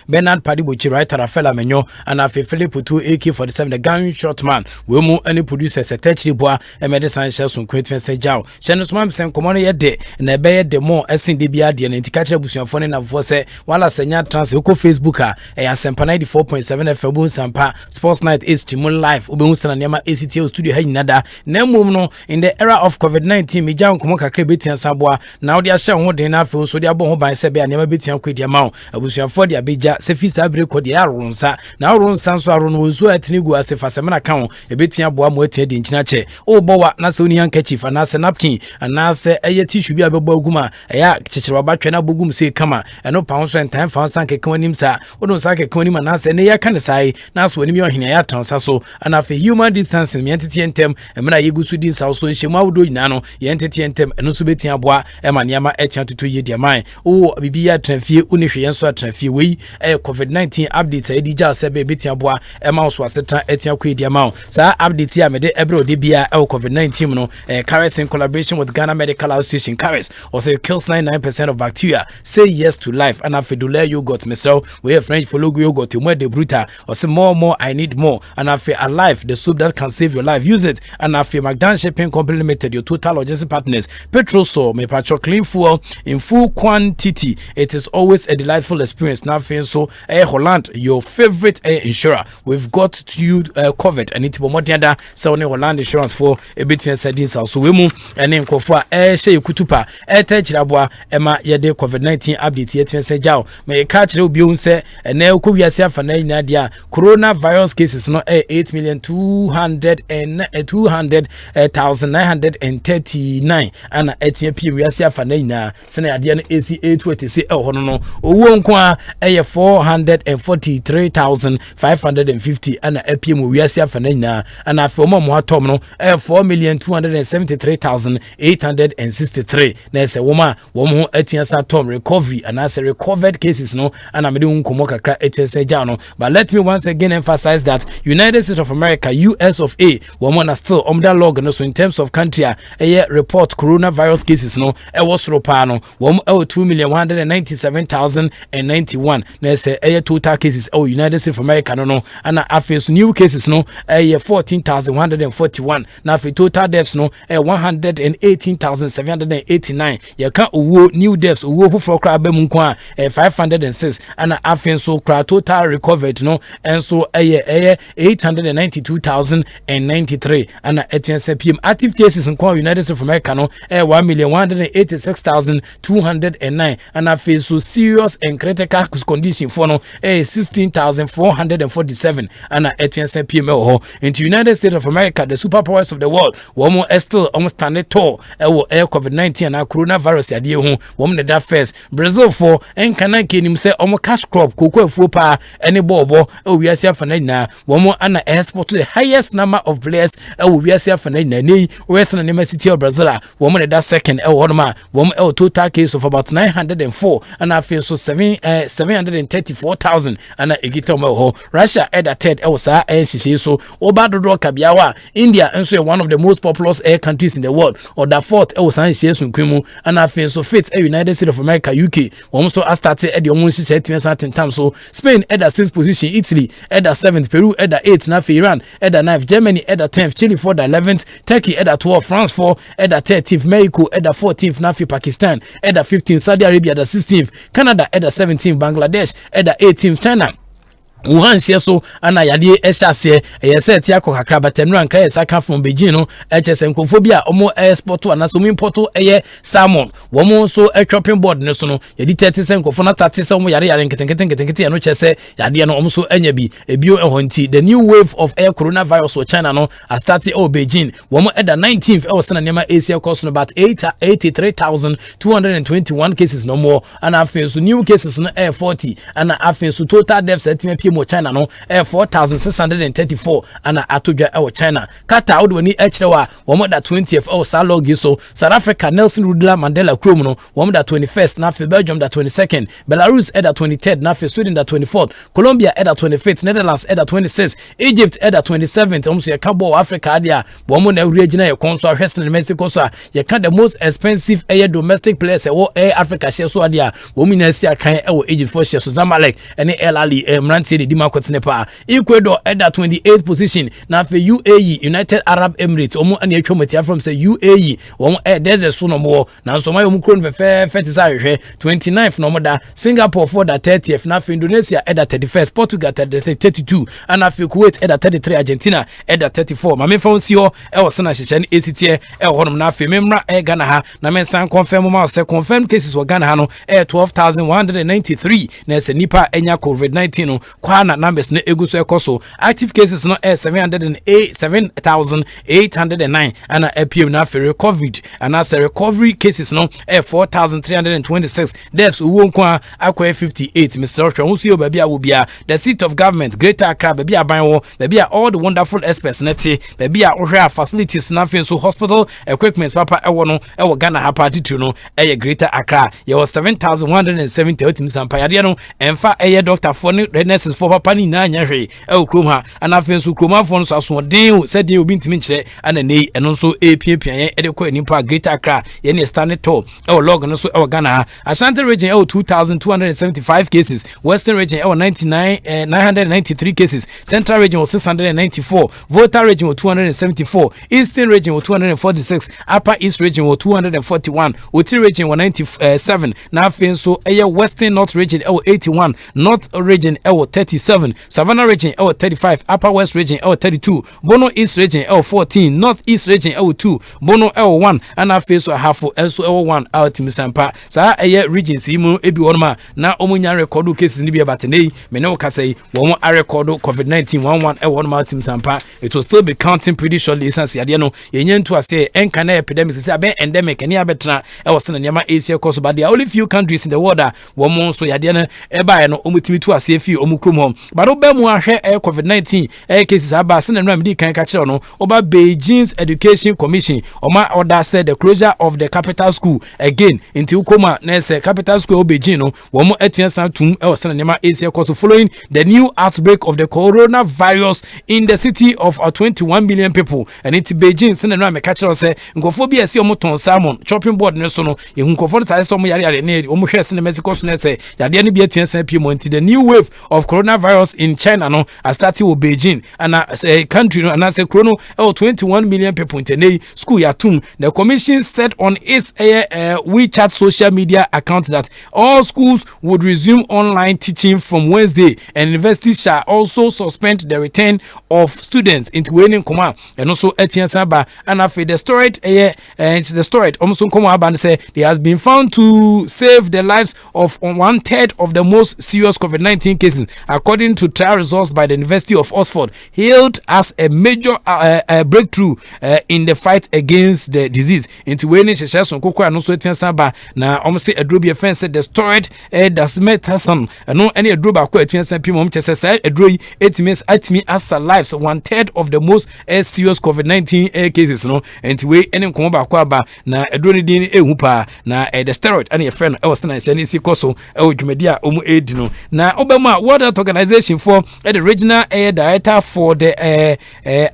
Bernard Padibuchi, right, Rafaela Menyo, and Afi Philip Putu, AK-47, the gunshot man. We move any producers, a touchy bois, and medicine shells from Quentin St. Jow. Shannon Swam sent common yet day, and a bear the more SNDBRD and Intikacha Bush and Phone and Force, while a senior transfer Facebooker, a Asempa 94.7 FM Sampa, Sports Night is Timon Live, Ubunsan and Yama ACTO Studio Nada, Nemuno, in the era of COVID-19, Mijan Kumoka Kribiti and Sabwa, now they are showing what they are for, so they are born by Sebe and Yamabiti and Quid Yamau, Abusian for the Abija, Sefisa Brico, the Arunsa, now Ron Sanso Aron Wuzu at Nigu as if a Semana count, a bit Yabua Moted in Chinache, O Boa, Nasunian Ketchif, and Nasa Napkin, and Nasa Ayati should be a Boguma, a yak, Chicharabatana Bugum say, Kama, and no pounds and time found Sanke Konim, Odosaka Konim and Nasa, and Yakanasai, Nas when you are in a Sasso, and after human distance in Yantity and Tem, and Mena Yugusudin South, and Shemaudo Nano, Yantity and Tem, and Usubeti Abua, Emanyama Etchan to 2 year dear mine. Oh, Bibia Trenfi, Unifian Swat Trenfi, we a COVID-19 update, Edija Sebe Bitiabua, a mouse was a Etian Quid Yamau. Sir Abditia Mede Ebro Dibia, COVID-19, no, Caris in collaboration with Ghana Medical Association, Caris, or say kills 99% of bacteria. Say yes to life, and after Dule yogurt, myself, we have French for logo yogurt, to the bruta, or say more, I need more, and after alive, the soup that can save your life, use it, and after McDonald's Shipping Company Limited, your total logistic partners, petrol so, may patch clean fuel in full quantity. It is always a delightful experience. Now, so Air Holland, your favorite air insurer, we've got you covered, and it's more than that. So, Holland insurance for a bit of settings. So, we move and then go for air share kutupa, air touch rabwa, Emma Yade COVID-19 update yet and say, Jow, may catch the Bion say, and now could be a self and Nadia coronavirus cases not 8,200,939 and ATP we are self and Nina, Senna Adian ACA 20 oh no, Uwonkwa 443,550 and a PM we are self and Nina and a former Moatomno 4,273,863. There's a woman who etiasa Tom recovery and as a recovered cases no and I'm doing Kumoka crack Jano. But let me once again emphasize that United States of America, US of A, woman are still under log no so in terms of country a report coronavirus cases no was ropano 2,197,091. There's a total cases United States of America no and after new cases no 14,141. Now for total deaths no 118,789. You can't new deaths who for crab 506 and after so total recovered no and so 892,093 and PM active cases in United States of America no 1,186,209 and after so serious and critical condition for no 16,447 and PM into United States of America, the superpowers of the world, one more still almost standing tall air COVID-19 and coronavirus idea woman that first Brazil for and can I him say cash crop cocoa fupa any bobo we are here for now one more and export to the highest number of players we are here for now Western University of Brazil woman that second woman total case of about 904 and I feel so 734,000 and a Russia at that third Elsa and she so Obado Kabiawa India and so one of the most populous air countries in the world or the fourth Elsa Kumu and I feel so fit a United States of America UK also started at the almost certain time so Spain at the 6th position, Italy at the 7th, Peru at the 8th, Nafi Iran at the 9th, Germany at the 10th, Chile for the 11th, Turkey at the 12th, France for at the 13th, Mexico at the 14th, Nafi Pakistan at the 15th, Saudi Arabia at the 16th, Canada at the 17th, Bangladesh at the 18th, China Wuhan so ana yade ehase eyese tia kokakra batenu anka esaka from Beijing no ehese nkofobia omo export ana so import eye salmon womo so shopping board ne so no yedi 30 nkofo na 30 omo yare nketenkete no chese yade no omo so anya bi ebio ehonti the new wave of air coronavirus for China no has started Beijing womo at the 19th sena nema Asia cost no about 83,221 cases no more and after so new cases no air 40 and after so total deaths at mo China no 4634 ana atodwa e China. Qatar would wani echrewa womo da 20th Salog so South Africa Nelson Rudla Mandela Krom no womo da 21st na Belgium da 22nd, Belarus da 23rd na Sweden da 24th, Colombia da 25th, Netherlands da 26th, Egypt da 27th. Omso ye kabo Africa dia womo na region ye konso ahwese ne Mexico so ye can the most expensive domestic players Africa share so dia womo na si akan Egypt for share so Zamalek ene El Ali Mranti de Dima Kotnepa. Ecuador da 28th position na UAE United Arab Emirates omo ane atwa from say UAE womo there's a so no more na so my omo kron fe 29th no more da Singapore for da 30th na Indonesia da 31st, Portugal da 32 and Kuwait da 33, Argentina da 34. Ma me fa si ho was na hyehyɛ ne ACT honom na memra Ghana ha na men san confirm ma say confirmed cases wɔ Ghana ha no 12,193 na se nipa enya COVID-19 no kwa na numbers na egu so ekoso. Active cases no 7,809 and appear na for recovered and as recovery cases no 4,326. Deaths won kwa akwa 58. Mr. Rocha who baby awobia the seat of government Greater Accra baby abanwo baby all the wonderful experts neti baby a facilities na fin so hospital equipments papa ewo no ewo Ghana ha party to no Greater Accra ye was 7,170 otimsampa yade no emfa doctor for nurses for papa ni na nya hwe ewo krom ha ana fin so krom afo no so asodin said dey obi ntimi nkire ana nei eno so epiapia ye de ko nipa Greater Accra ye ne stand tall ewo log no so ewo Ghana ha Ashanti region ewo 2,275 cases, Western region 993 cases, Central region was 694, Volta region was 274, Eastern region was 246, Upper East region was 241, Uti region was 97, Nafin so Western North region 81, North region 37, Savannah region 35, Upper West region 32, Bono East region 14, North East region 2, Bono 1, and Nafin so half also 1 out Misampa. Sa regions imu ebi wonma na omunya record cases ni bi abatene me ne okasai wo a record COVID-19 11 e wonma team sampa. It will still be counting pretty shortly essence ade no yenye nto ase enka na epidemic say aben endemic ni abetra e wo sene nyama Asia course but there are only few countries in the world wo mo so yade no e ba no omutimi to ase fi omukrom hom but oba mu ahwe COVID-19 cases aba sene no amdi kan ka kire no oba Beijing's Education Commission oma order said the closure of the capital school again into ukoma na say capital school Beijing no womo etiensan tum e wasana nema Asia course following the new outbreak of the coronavirus in the city of 21 million people and it Beijing sene no ameka kire say nkofo bi ase omoton salmon chopping board ne so no ye nkofo ta say omo yare ne omo hwe sene Mexico so ne say yade ne bi etiensan pi mo the new wave of coronavirus in China no as started with Beijing and a country no and say chrono 21 million people in school ya tum. The commission said on its WeChat social media account that all schools would resume online teaching from Wednesday and universities shall also suspend the return of students into Wayne Koma and also Etienne Saba and after the story almost Koma say they has been found to save the lives of 1/3 of the most serious COVID-19 cases according to trial results by the University of Oxford, hailed as a major breakthrough in the fight against the disease. Into Wayne Sheshason Koko and also Etienne Saba na almost say a drobe offense said the story does met Hassan no any drobe akwa Etienne Saba mom chese say a drobe etimes atimi as lives 1/3 of the most serious COVID-19 cases no and we any nkomo ba kwa ba na edro din ehu pa na the steroid and your friend was na chani si koso dwumedia omu edi no na obema World Health Organization for the regional director for the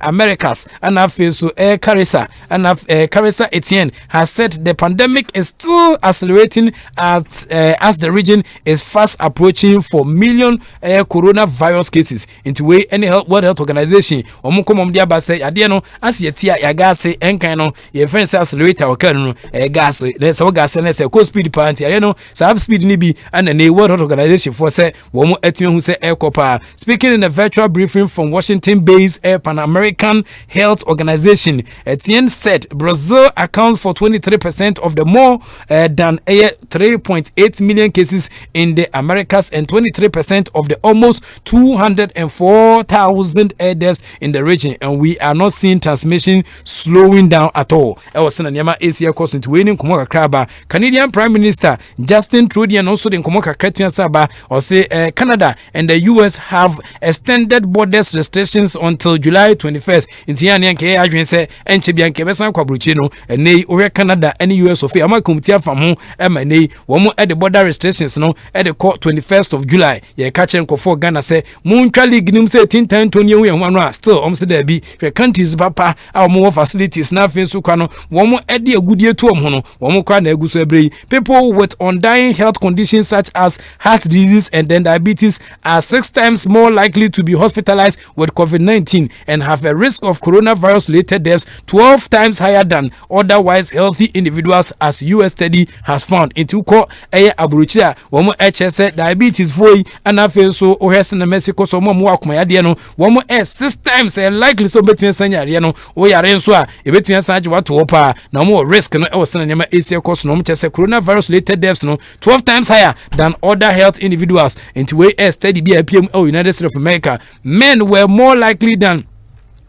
Americas and so Carissa and Carissa Etienne has said the pandemic is still accelerating as the region is fast approaching 4 million coronavirus cases into way any World Health Organization omukomom dia ba say ade no as yetia ya gas enkan no ye friend accelerator o kan no gas le so gas na say co speed party ade no sub speed ni bi and the World Health Organization for say wo mo atime hu say ekopa. Speaking in a virtual briefing from Washington-based Pan American Health Organization, Etienne said Brazil accounts for 23% of the more than 3.8 million cases in the Americas and 23% of the almost 204,000 deaths in the region, and we are not seeing transmission slowing down at all. I was saying Nyama Asia course into winning Kumoka Kraba. Canadian Prime Minister Justin Trudeau and also the Kumoka Kretia Saba or say Canada and and the US have extended borders restrictions until July 21st. Intiani nke adwen se enche bia nke besan kwabruchi no ene owe Canada and US of ama committee fam ho ema nei wo mo e the border restrictions no e the 21st of July ye ka chen kofo Ghana se muntwa league nim se 10-10 we ho no still se da bi hwe countries papa a mo facilities na afin so kwa no wo mo e de agudie to ho no wo mo kwa na aguso ebrei. People with undying health conditions such as heart disease and then diabetes are 6 times more likely to be hospitalized with COVID-19 and have a risk of coronavirus-related deaths 12 times higher than otherwise healthy individuals, as US study has found. Into ko aburuchira womo HS diabetes foi and afen so ohese na Mexico so mo akoma yade no womo 6 times likely so betwen sanyare no o yare nso a ebetwen sanje wato opa na mo risk no e wosena nyama Asia course no mo chese coronavirus-related deaths no 12 times higher than other health individuals. Into way study be PM United States of America, men were more likely than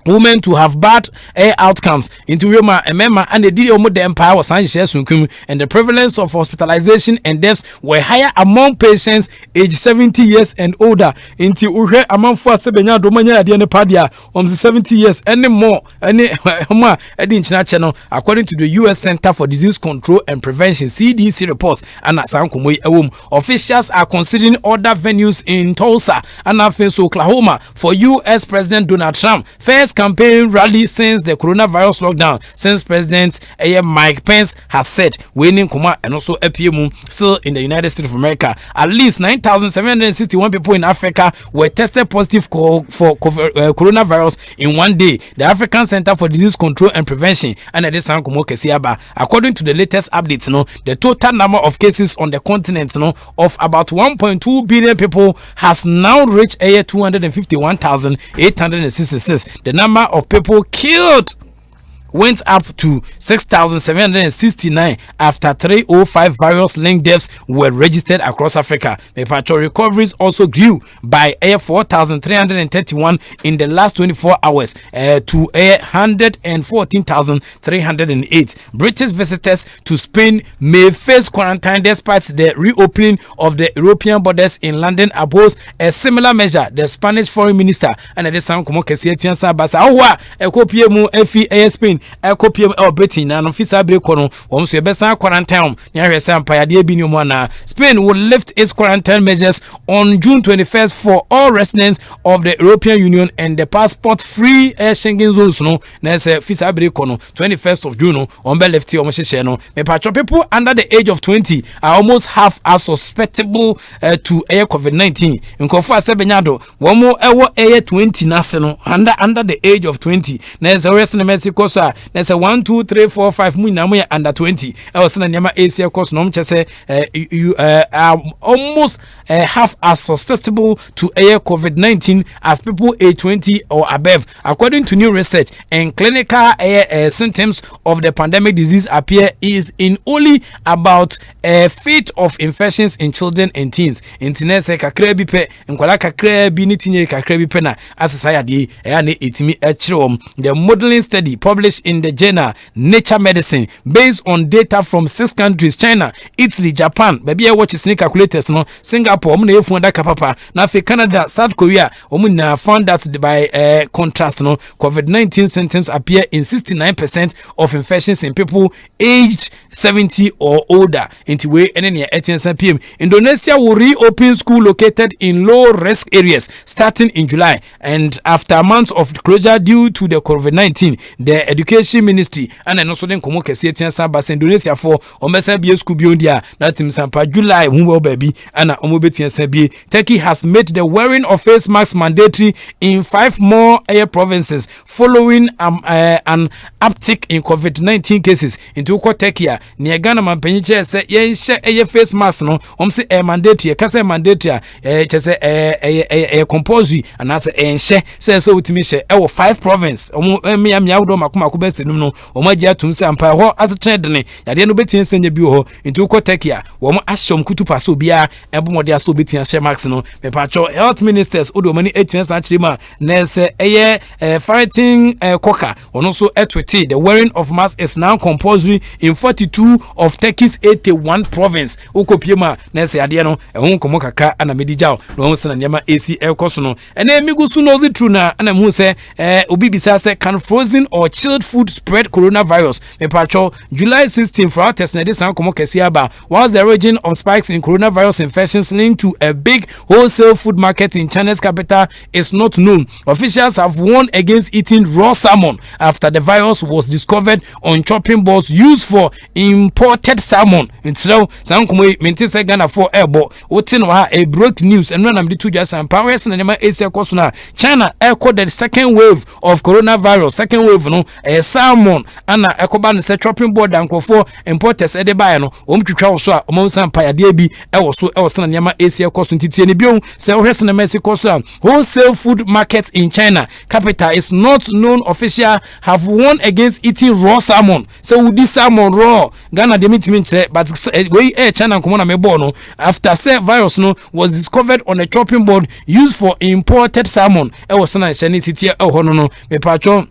women to have bad outcomes. Into Roma and Mema and the Didio the Empire was sunkum, and the prevalence of hospitalization and deaths were higher among patients aged 70 years and older. Into Ure among 4 Sebenya Domania Diana Padia 70 years and more any channel, according to the US Center for Disease Control and Prevention CDC report. And officials are considering other venues in Tulsa and Oklahoma for US President Donald Trump first campaign rally since the coronavirus lockdown, since President Mike Pence has said winning Kuma and also APM still in the United States of America. At least 9,761 people in Africa were tested positive for coronavirus in one day. The African Center for Disease Control and Prevention and according to the latest updates, the total number of cases on the continent of about 1.2 billion people has now reached 251,866. The number of people killed went up to 6,769 after 305 virus-linked deaths were registered across Africa. Repatriation recoveries also grew by 4,331 in the last 24 hours to 114,308. British visitors to Spain may face quarantine despite the reopening of the European borders in London oppose a similar measure. The Spanish foreign minister and the San Como Kesietian Sabasa Awa Ekopiemu Efi Spain Ekopiemu Britain and Officer Brekono Omso Besa quarantine near Sampaya Binumana. Spain will lift its quarantine measures on June 21st for all residents of the European Union and the passport-free Schengen zones. No, there's a Fisa Brekono 21st of June on Belefti Omosheno. Mepacho people under the age of 20 are almost half as susceptible to COVID-19. In Kofa Sebenyado, one more 20 national under the age of 20. There's a rest in Mexico, sir. There's a 1, 2, 3, 4, 5 Munamu under 20. I was in a Yama Asia course. No, you are almost half as susceptible to COVID-19 as people age 20 or above, according to new research. And clinical symptoms of the pandemic disease appear is in only about a fifth of infections in children and teens. Internet kakra bi pe nkwala kakra bi ni tinye kakra bi pe na asesa de ne etimi echrom. The modeling study published in the journal Nature Medicine based on data from 6 countries: China, Italy, Japan, baby watch snake calculators no, Singapore, na efu da kapapa na fe Canada, South Korea, na found that by contrast no, COVID-19 symptoms appear in 69% of infections in people aged 70 or older. Into way any 18 PM. Indonesia will reopen school located in low risk areas starting in July, and after months of closure due to the COVID-19, the education ministry and also then komo kese tiansa bas Indonesia for omesa bie school biondia that in sampa July who baby and omobetuansa bie. Turkey has made the wearing of face masks mandatory in 5 more provinces following an uptick in COVID-19 cases. Into Turkey near Ghana mampenye say ye face mask no omse mandatory kase mandatory chese compulsory and as enche say so utimi she 5 province omo miawodo makoma baako bɛ senum no wɔn agye atum sɛ ampa hɔ asetena dene yadeɛ no betia senya bi wɔ hɔ nti wokɔ Turkey a wɔn ahyɛm kutupa so bia ɛbomɔde aso betia hyɛ max no mepacho health ministers odo mani etia sa kyerɛ ma na sɛ ɛyɛ fighting koka ɔno so etwete the wearing of mask is now compulsory in 42 of Turkey's 81 province okopie ma na sɛ yadeɛ no ɛho nkomo kakra ana medijaw na wɔn sɛ na nneɛma AC ɛkɔ no ɛna emigu so no zi true na ana mu sɛ obi bisa sɛ can frozen or chilled food spread coronavirus mepacho July 16 for our test na this nkomo kɛse aba was the origin of spikes in coronavirus infections linked to a big wholesale food market in China's capital is not known. Officials have warned against eating raw salmon after the virus was discovered on chopping boards used for imported salmon. Instead, sankomo maintain say Ghana for airbo wotin wa a broke news and when am the two just and powers and nema Asia kosuna China echo the second wave of coronavirus. Second wave no salmon ana ekoba no say chopping board and for importers e de buy no twitwa so a omon sampa yade bi ewo so na nema Asia kosun titie ne bion say ohwese na Messi kosun wholesale food market in China capital is not known. Official have warned against eating raw salmon. So we this salmon raw Ghana de mitimi nkyere but we China komo na mebo no after say virus no was discovered on a chopping board used for imported salmon ewo so na Chinese city ewo no me patcho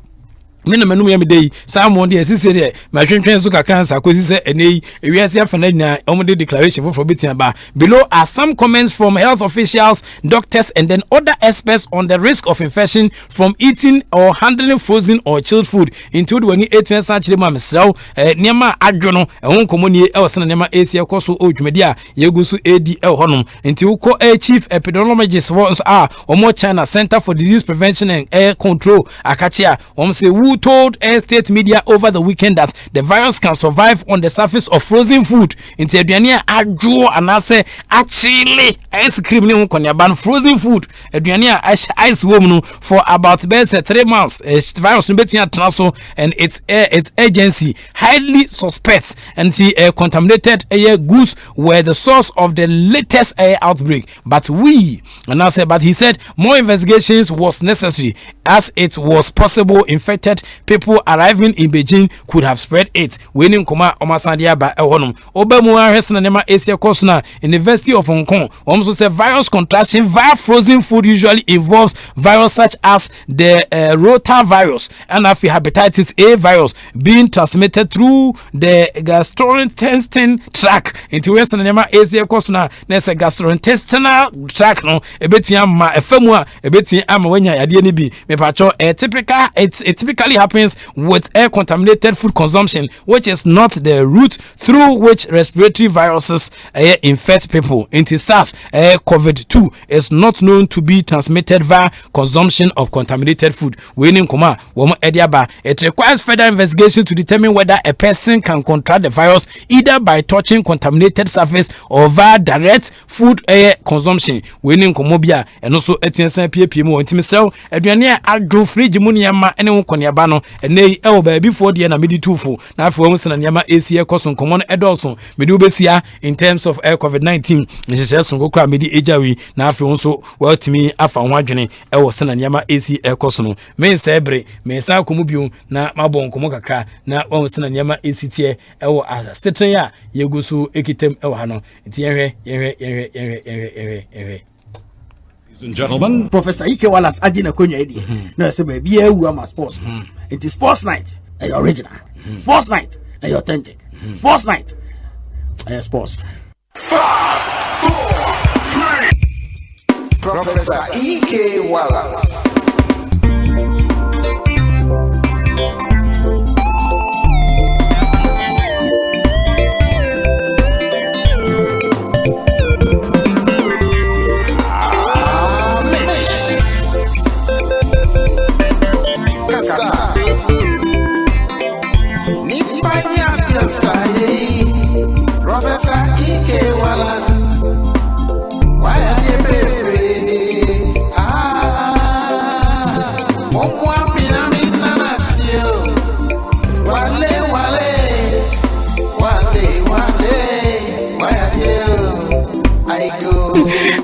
me na manum ya me dey salmon dey sisi dey ma twentwen so kakra nsa ko sisi enei ewiase afana nyina omode declaration for betia ba. Below are some comments from health officials, doctors and then other experts on the risk of infection from eating or handling frozen or chilled food into the 18th century ma mesraw niema adwo no ehon komoni ewosena niema AC ekoso odwumedi a yegusu AD honom nti uko chief epidemiologist omo China Center for Disease Prevention and Air Control akachia say who told air state media over the weekend that the virus can survive on the surface of frozen food. Into aduane adwo anase achile ice cream ne nkoniaba frozen food aduane ice warm no for about 3 months. Virus no betia transfer and its agency highly suspects and contaminated air goods were the source of the latest air outbreak. But he said more investigations was necessary as it was possible infected people arriving in Beijing could have spread it. Winning Koma Omasandia by Ehonum. Obemu Resnanema Asia Kosna, University of Hong Kong. Also said virus contraction via frozen food usually involves virus such as the rotavirus and hepatitis A virus being transmitted through the gastrointestinal tract. Into Resnanema Asia Kosna, there's a gastrointestinal tract no ebetiam ma efemua ebeti ama wenya yade bi me pacho it typically happens with air contaminated food consumption, which is not the route through which respiratory viruses infect people. Into SARS, COVID-2 is not known to be transmitted via consumption of contaminated food. It requires further investigation to determine whether a person can contract the virus either by touching contaminated surface or via direct food air consumption. And also etiensan PPM intimisel aduane adwo fridge mu niam ene wo koniaba no ene ewo ba before de na medi tufu na afo wo sena niam AC ekoso nkomo no edolso medi obesia in terms of COVID-19 nhyehyɛ so kokra medi ejawi na afo nso watimi afa ho adwene ewo sena niam AC ekoso no me sebre me sa komu biu na mabɔ nkomo kakra na wo sena niam AC tie ewo aseten ya yegusu ekitem ewo ha no nti yenhwe Ladies and gentlemen, Professor Ike Wallace Adina Konya Edi. No, say baby, you are my sports. It is sports night. Are you original? Sports night. Are you authentic? Sports night. Are you sports? 5, 4, 3. Professor Ike Wallace.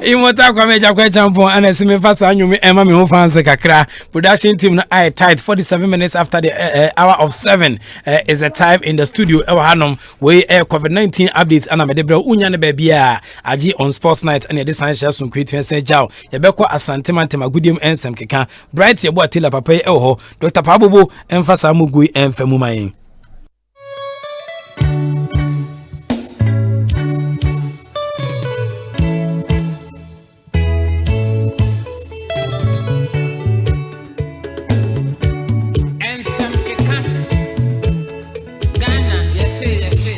Imota kwa meja kwa champion and esime fasa anyumi ema me ho fanse kakra. Production team no I tight 47 minutes after the hour of 7 is the time in the studio. Ewa hanom we COVID-19 updates ana me de bra unya ne ba bia agi on sports night and the san share sun kwetwen se jaw. Ye be kwa asante mantema gudiem ensem keka. Bright ye bo atela papa e ho. Dr. Pabobo emfasa mugui emfamu mayin.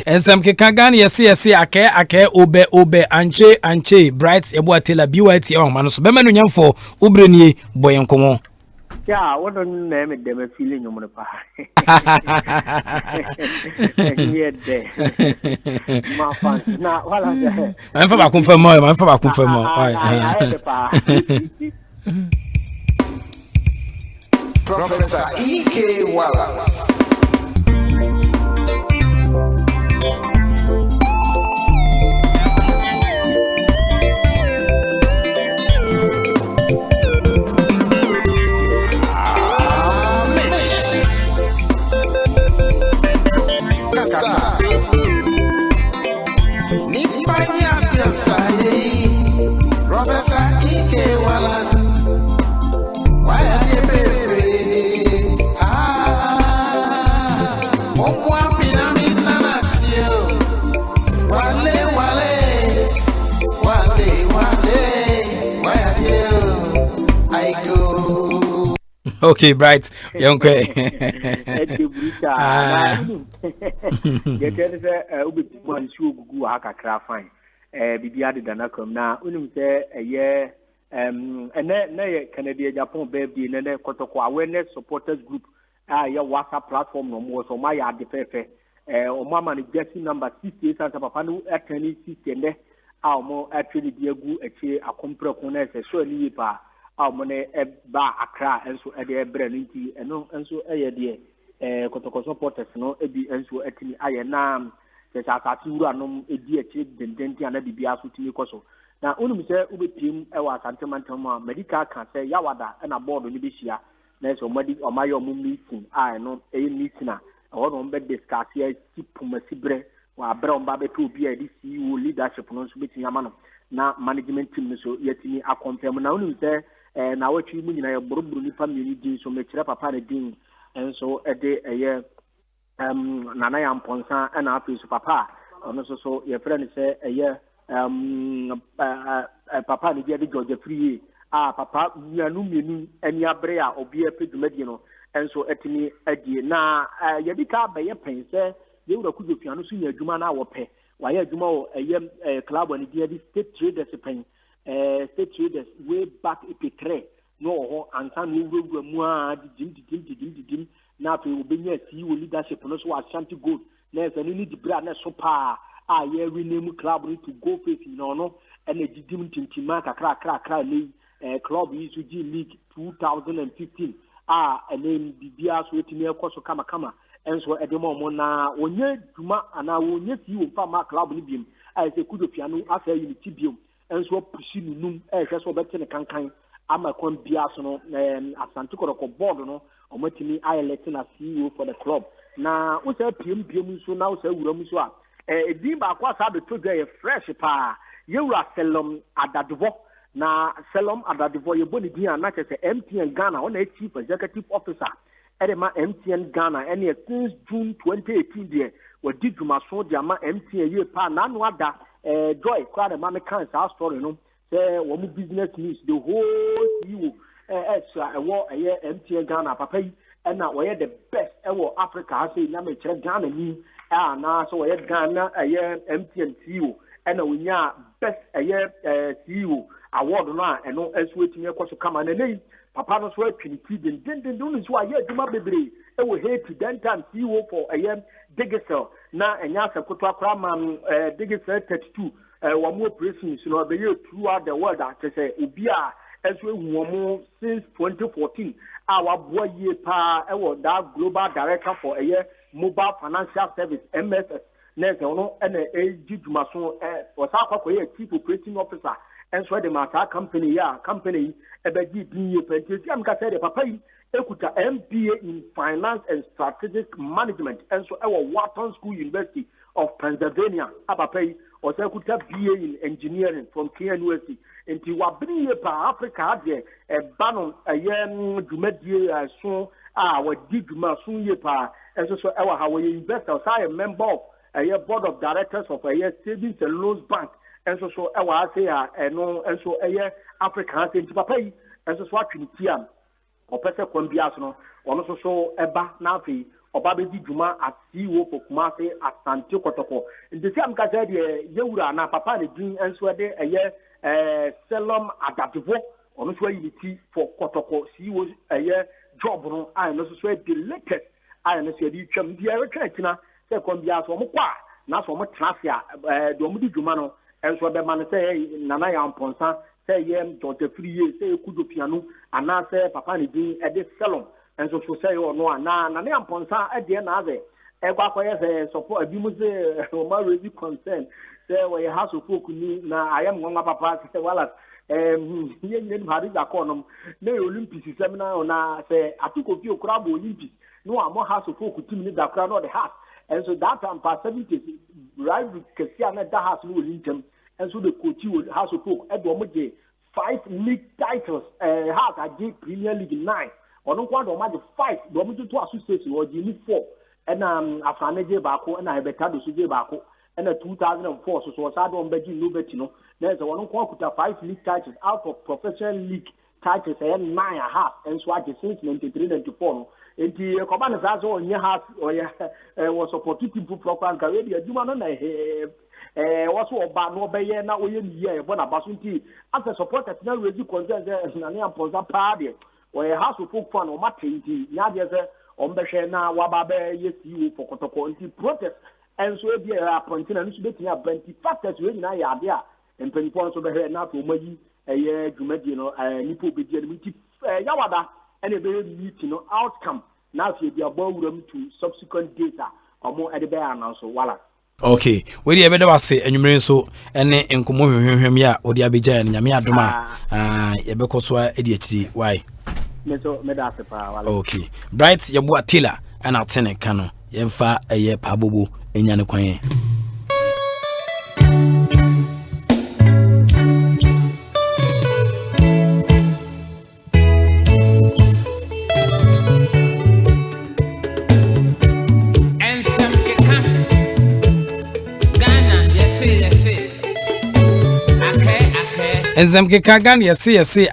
Ensem keka Ghana yesi ake obe anche bright ebo atela BYT o ma no so be manu nyamfo obrenie boyenkomo. Yeah, what don't name it them feeling you mon pa. Yeah there. Ma fan. Na wala there. Man fa ba confirm mo. Professor E.K. Wallace. Professor E.K. Wallace. Why are you baby? Okay, bright. Young kwe. Japan baby awareness supporters group WhatsApp platform no more so my adefefe mama ni getting number 68 and papa no attorney 60 mo actually diegu eche akompre ko na se so ni pa mo ne ba akra enso e de ebre nti eno enso eye de kotoko supporters no ebi enso atini aye na se asati wura no edi eche dendenti ana bibia so timi koso na onum se ubetim e wa santemantam medical can say yawada na board ni bihia na so madi omayo mu meeting no e meeting a ono mbe discuss ya tipumasibre wa abra mba be to bia di CEO leadership no so betin ama no na management team no so yatini akonfirm na onum se na watwi mu nyina ye boroboro ni family din so mekire papa ne din enso e de eye nana ya mponsa na afi so papa ono so ye friend se eye papa ni dia de George Free papa mianu mienu eni abre a obi epedumadi no enso etini adie na yebika be ye pense ye wura kujofiano so nya adwuma na wope wa ye adwuma o club ani dia di state traders pen state traders way back epetre no ho ansan no wura mu a didim na pe obenya CEO leadership no so Ashanti Gold na se ni di bra na so pa ye rename club to go face no and a didim tintima kakra le club is G League 2015 and then bibia so etimi ekoso kama and so edemo mo na onye duma ana onye fi wo fa ma club ni biem say kudo piano afa unity biem and so pushi num hwe so betene kankan ama kon bia so no Asante Koroko board no omatimi elect na CEO for the club na wo say piem so na wo say wuram so a edin ba kwa sa be to dey fresh pa yewura Selom Adadevo na Selom Adadevo ye boni dia na chese MTN Ghana on a chief executive officer edema MTN Ghana any since June 2018 there we did juma so dia ma MTN ye pa na no ada joy kwa de ma me kan sa story no say wo mu business news the whole CEO extra MTN Ghana papa yi na we the best ewo Africa say na me kire Ghana ni na so we Ghana MTN CEO and we nya best CEO award na eno esu etimi ekoso kama na nei papa no so atwiniti den no so aye aduma bebre e wo hate dental CEO for Digisel na enya sakoto akra man Digisel 32 wo mo operations no be ye throughout the world at say obi a esu ehu mo since 2014 our boy ye pa e wo that global director for mobile financial service MSS Next, no, and a Jumason was our chief operating officer and so the matter company ebedi dinye pentesi am ka say the papa yi ekuta MBA in finance and strategic management and so our Wharton School University of Pennsylvania papa yi o say ekuta BA in engineering from Kenya University enti wa bini pa Africa de e banon ayem dwumadie so wa di dwuma so ye pa and so our how we investor say a member of a board of directors of a savings and loans bank and so I say and so African say papa yi and so what twinitiam or person kwambias no ono so eba na afi oba be di dwuma at CEO for Kumasi Asante Kotoko in the same ka say de yewura na papa ne din and so de Selom Adativo ono so unity for Kotoko CEO job no I no so the latest I no so di twam di retratina say kwambias o mo kwa na so mo trafia do mo di dwuma no and so be man say nana ya mponsa say yem Dr. Free say kudo piano ana say papa ni din e de salon and so say o no na nana ya mponsa e de na ze e kwa kwa say support abi mu say o ma really concern say we house of folk ni na ayam nwa papa say wala yen bari da konom na Olympics seminar na say atuko fi okura bo Olympics no am house of folk team ni da kra no the house and so that time past 70 right with Kesia na da house no Olympics and so the coach house of folk e do mo je 5 league titles house agi Premier League 9 ono kwa do ma je 5 do mo to association o je ni 4 and after je ba ko na ebeta do so je ba ko and 2004 so sa do mbaji no beti no na so ono kwa kuta 5 league titles out of professional league titles 9 and so agi since 93-94 no enti ko ba na sa so onye house o ya was supportive program ka we di aduma no na wasu oba no obeye na oye niye ebo na basunti as a supporter na raise concern na ne ampoza pa de we house of folk fan o matenti ya de se o mbehwe na waba be yesi for Kotoko nti protest and so be appointing and so betin abenti factors we na ya de a empanipon so behwe na to mayi eye dwumadi no nipo bedi ani nti yawada ene be meeting no outcome na so be abawuram to subsequent data omo ede be announce wala. Okay, we dey beda wase enwumere so ene enkomo hwehwehwem ya odi abeja ne nyame adoma ye bekoso a edi akiri why meso meda asepa wala. Okay, Bright yebo atila ana atene kano yemfa eye pabobo enya ne kwan Enzem ke kagan yesi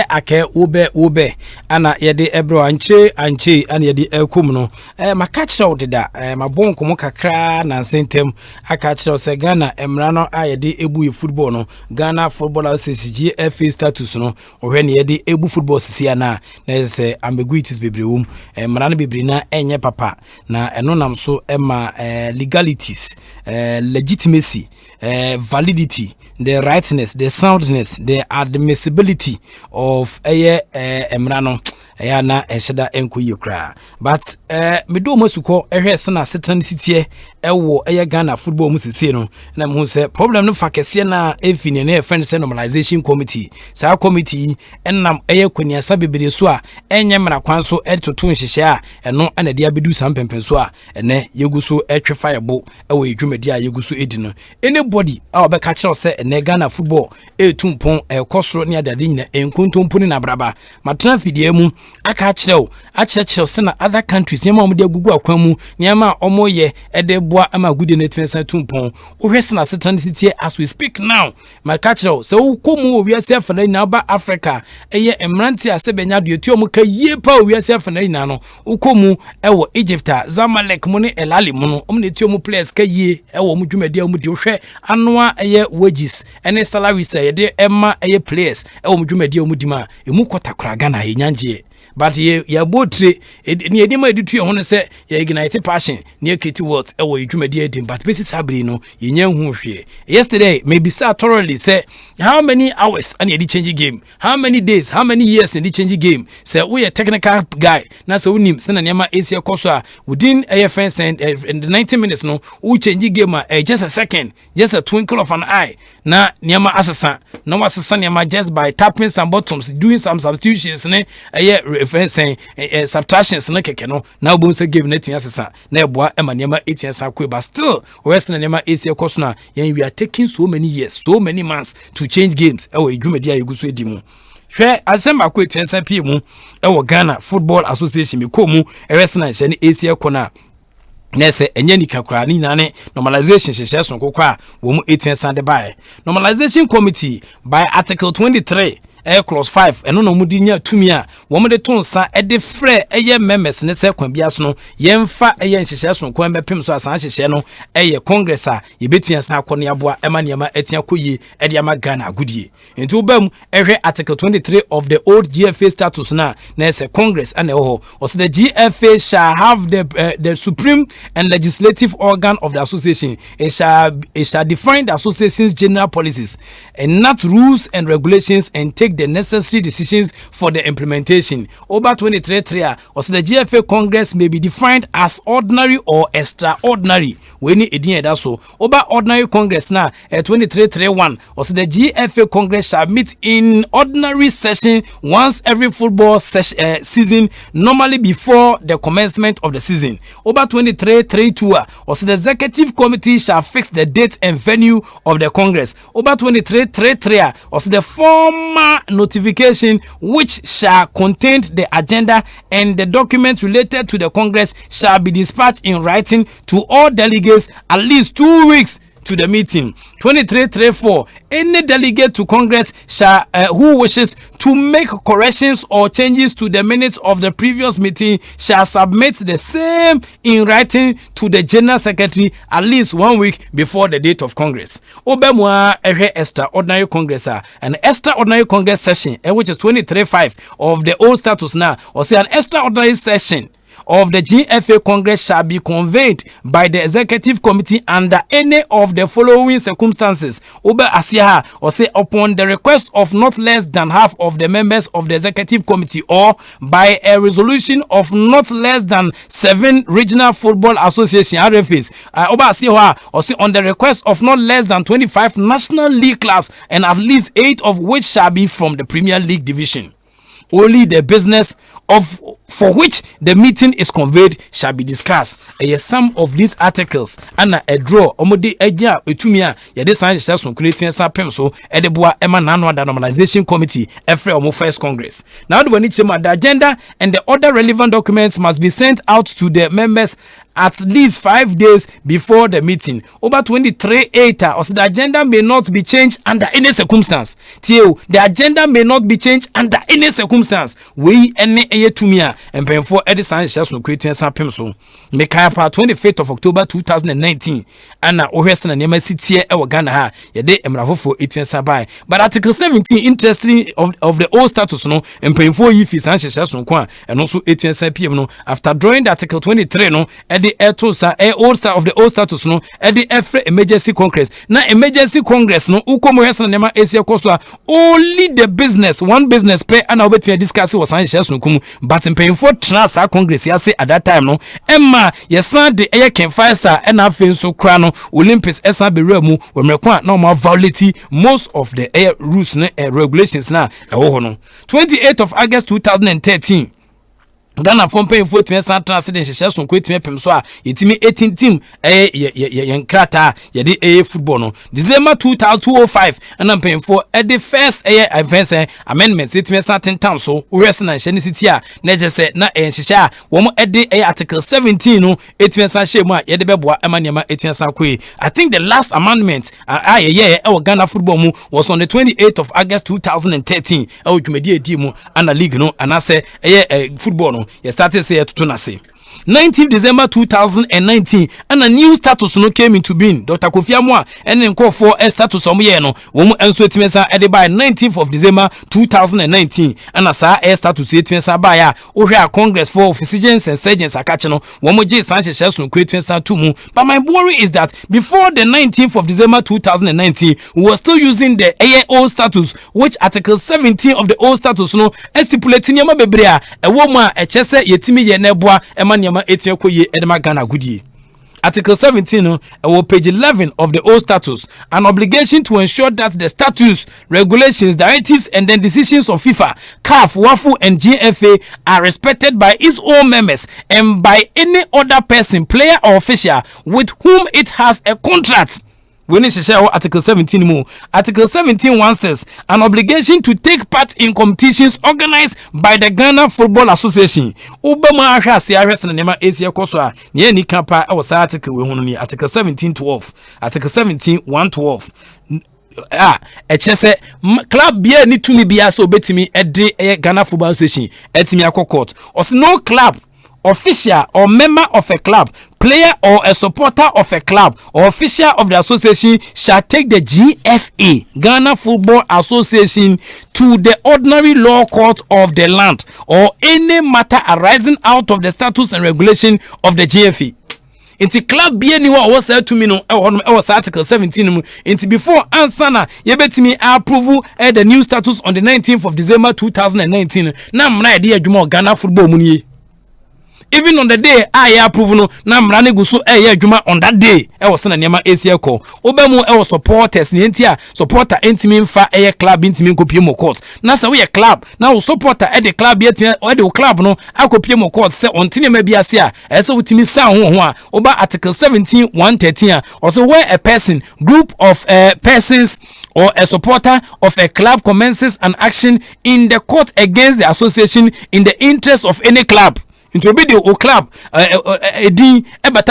ake ube ana yede ebro anche ana yede ekum no makachira odeda mabon komo kakra na sentem akachira se Ghana emra no ayede ebu ye football no Ghana Football Association GFA status no ohwe ne yede ebu football sisi ana na se ambiguities bebrewum emra no bebre na enye papa na eno nam so ema legalities legitimacy validity, the rightness, the soundness, the admissibility of emrano na esheda enko yekra but me do masuko ehwe na setan sitie ewo Ghana football musisi no na mu se problem no fa kese na efini na friend say normalization committee sa committee enam kwaniasa bebere so a enye mra kwan so etoto nhihye a eno ana dia bedu sampempen so a ene yeguso etwefa yebo ewo edwumadi a yeguso edi no anybody a obeka kire se ene Ghana football etumpon ekosoro ne adade nyina enkontomponi na braba matena fidie mu aka kire se na other countries nyama omde agugu akwan mu nyama omoye ede boa ama gude na twensa tumpon ohwese na setan city as we speak now my catcher so ukomu owiase afana na ba Africa eye emranti asebenya do etu omuka yie pa owiase afana na no ukomu ewo Egypt Zamalek mu ne El Ahly mu no omne etu omu players ka yie ewo mu dwumadi omu di ohwe anoa eye wages ene salary say de emma eye players ewo mu dwumadi omu di ma emu kotakora Ghana ye nyanje but ye botre ni edema editu ho no se ye ignite passion near create what e wo edwumadi edim but besi sabri no ye nya hu hwe yesterday maybe sa thoroughly say how many hours and ye change game, how many days, how many years in the change game. Say we a technical guy na say unim se na niam Asia koso a within AFN and in the 90 minutes no we change game just a second, just a twinkle of an eye na niam asesa na wasesa niam just by tapping some buttons, doing some substitutions ne reference subtractions na keke no na obo se game na tin asesa na eboa ema niam etiensa kwe but still we se na niam Asia koso na we are taking so many years, so many months to change games e wo edwumadi ayeguso edimu hwe asema ko etiensa pie mu e wo Ghana Football Association me ko mu e resena hye ne Asia kona nese enye nikakura ni nane normalization hye so kokwa wo mu etiensa de bae normalization committee by article 23 clause 5 eno no mudi nya tumi a wo mo de tonsa e de frɛ eye members ne se kwan bia so no yemfa eye nhyehyɛ so kwan bepem so asan hyehyɛ no eye congress a yebetia san akɔ ne aboa ema niama etia koyi e de ama Ghana agudie enti obam ehwe article 23 of the old GFA status na se congress ana ho o se the GFA shall have the supreme and legislative organ of the association. It shall define the association's general policies and not rules and regulations and take the necessary decisions for the implementation. Over 23 also the GFA Congress may be defined as ordinary or extraordinary. When it so over ordinary Congress now 2331 also the GFA Congress shall meet in ordinary session once every football season, normally before the commencement of the season. Over 2332 also the executive committee shall fix the date and venue of the Congress. Over 2333 also the former notification which shall contain the agenda and the documents related to the Congress shall be dispatched in writing to all delegates at least 2 weeks to the meeting. 2334 any delegate to Congress shall who wishes to make corrections or changes to the minutes of the previous meeting shall submit the same in writing to the General Secretary at least 1 week before the date of Congress. Obemwa extraordinary Congress an extraordinary Congress session which is 23.5 of the old status now or say an extraordinary session of the GFA Congress shall be convened by the executive committee under any of the following circumstances. Obe Asiaha or say upon the request of not less than half of the members of the executive committee or by a resolution of not less than 7 regional football association RFAs. Obe Asiaha or say on the request of not less than 25 national league clubs and at least 8 of which shall be from the Premier League division. Only the business of for which the meeting is conveyed shall be discussed. Some of these articles and a draw omodi egia etumia yede san hyehyɛ creating sapem so edeboa ema nano da normalization committee every omo first congress. Now the the agenda and the other relevant documents must be sent out to the members at least 5 days before the meeting. Over 23.8 also the agenda may not be changed under any circumstance. The agenda may not be changed under any circumstance. We any tumia and pay for Edison Shasun creating sapem so. Make up 25th of October 2019. Anna Ohesan and Yamasi Ewa Ghana ha yede emrafo for 18 sabai. But Article 17 interesting of the old status no and paying for if is Shasun Kwan and also 18 sapem no after drawing the Article 23 no the old star of the old status no the every emergency congress na emergency congress no ukomo hesa nema Asia koso only the business one business pay and obeti discuss was an sunkum but paying for trans congress ya say at that time no emma yesan de eye ken faisa and afin so kra no Olympics esa be remu we mrekwa na ma violate most of the air rules na regulations na ewo no 28th of August 2013 Ghana from paying for 20 transit hyehyɛ so kwetime pem so a yetimi 18 team yenkrata yede football no December 2005 and I'm paying for the first advance amendments yetime certain town so wes na hye ne city a na je se na hyehyɛ a wo mo article 17 no yetime san hye mu a yede beboa emaniema yetime san koi. I think the last amendment Ghana football mu was on the 28th of August 2013 dwumadi edi mu ana league no anase football no you started say to na say 19th December 2019 and a new status no came into being. Dr. Kofi Amwa and then call for a status no woman and so etimesa ede by 19th of December 2019 and as a status etimesa by a Congress for physicians and surgeons akacheno woman J Sanchez no etimesa tumu. But my worry is that before the 19th of December 2019 we were still using the old status, which Article 17 of the old status no stipulating yama bebrea a woman a chese yetimi ye nebwa ema nyama etie koye edema Ghana goodie. Article 17 page 11 of the old status, an obligation to ensure that the statutes, regulations, directives and then decisions of FIFA, CAF, WAFU and GFA are respected by its own members and by any other person, player or official with whom it has a contract. We need to share Article 17 more. Article 17 1 says an obligation to take part in competitions organized by the Ghana Football Association. Obama has the name Asia Kosoa. Near Nikapa, I was article we want Article 17:12. Article 17:112. A chese club beer need to be so betimi a Ghana Football Association. Etimi court. Or no club, official or member of a club, player or a supporter of a club or official of the association shall take the GFA, Ghana Football Association, to the ordinary law court of the land or any matter arising out of the statutes and regulation of the GFA. Inti club be anyone was said to me no was Article 17 inti before ansana yebetimi approve the new status on the 19th of December 2019 na mna idea adwuma Ghana Football munye. Even on the day I approve no na mrane guso adwuma on that day was na niema ACL call obemu was supporters ni entia supporter entimi mfa club entimi nkopie mo court na se we club na wo supporter the club yet or the club no akopie mo court se ontine ma biase a ese wutimi san ho a oba Article 17 113 also where a person group of persons or a supporter of a club commences an action in the court against the association in the interest of any club. Into be the club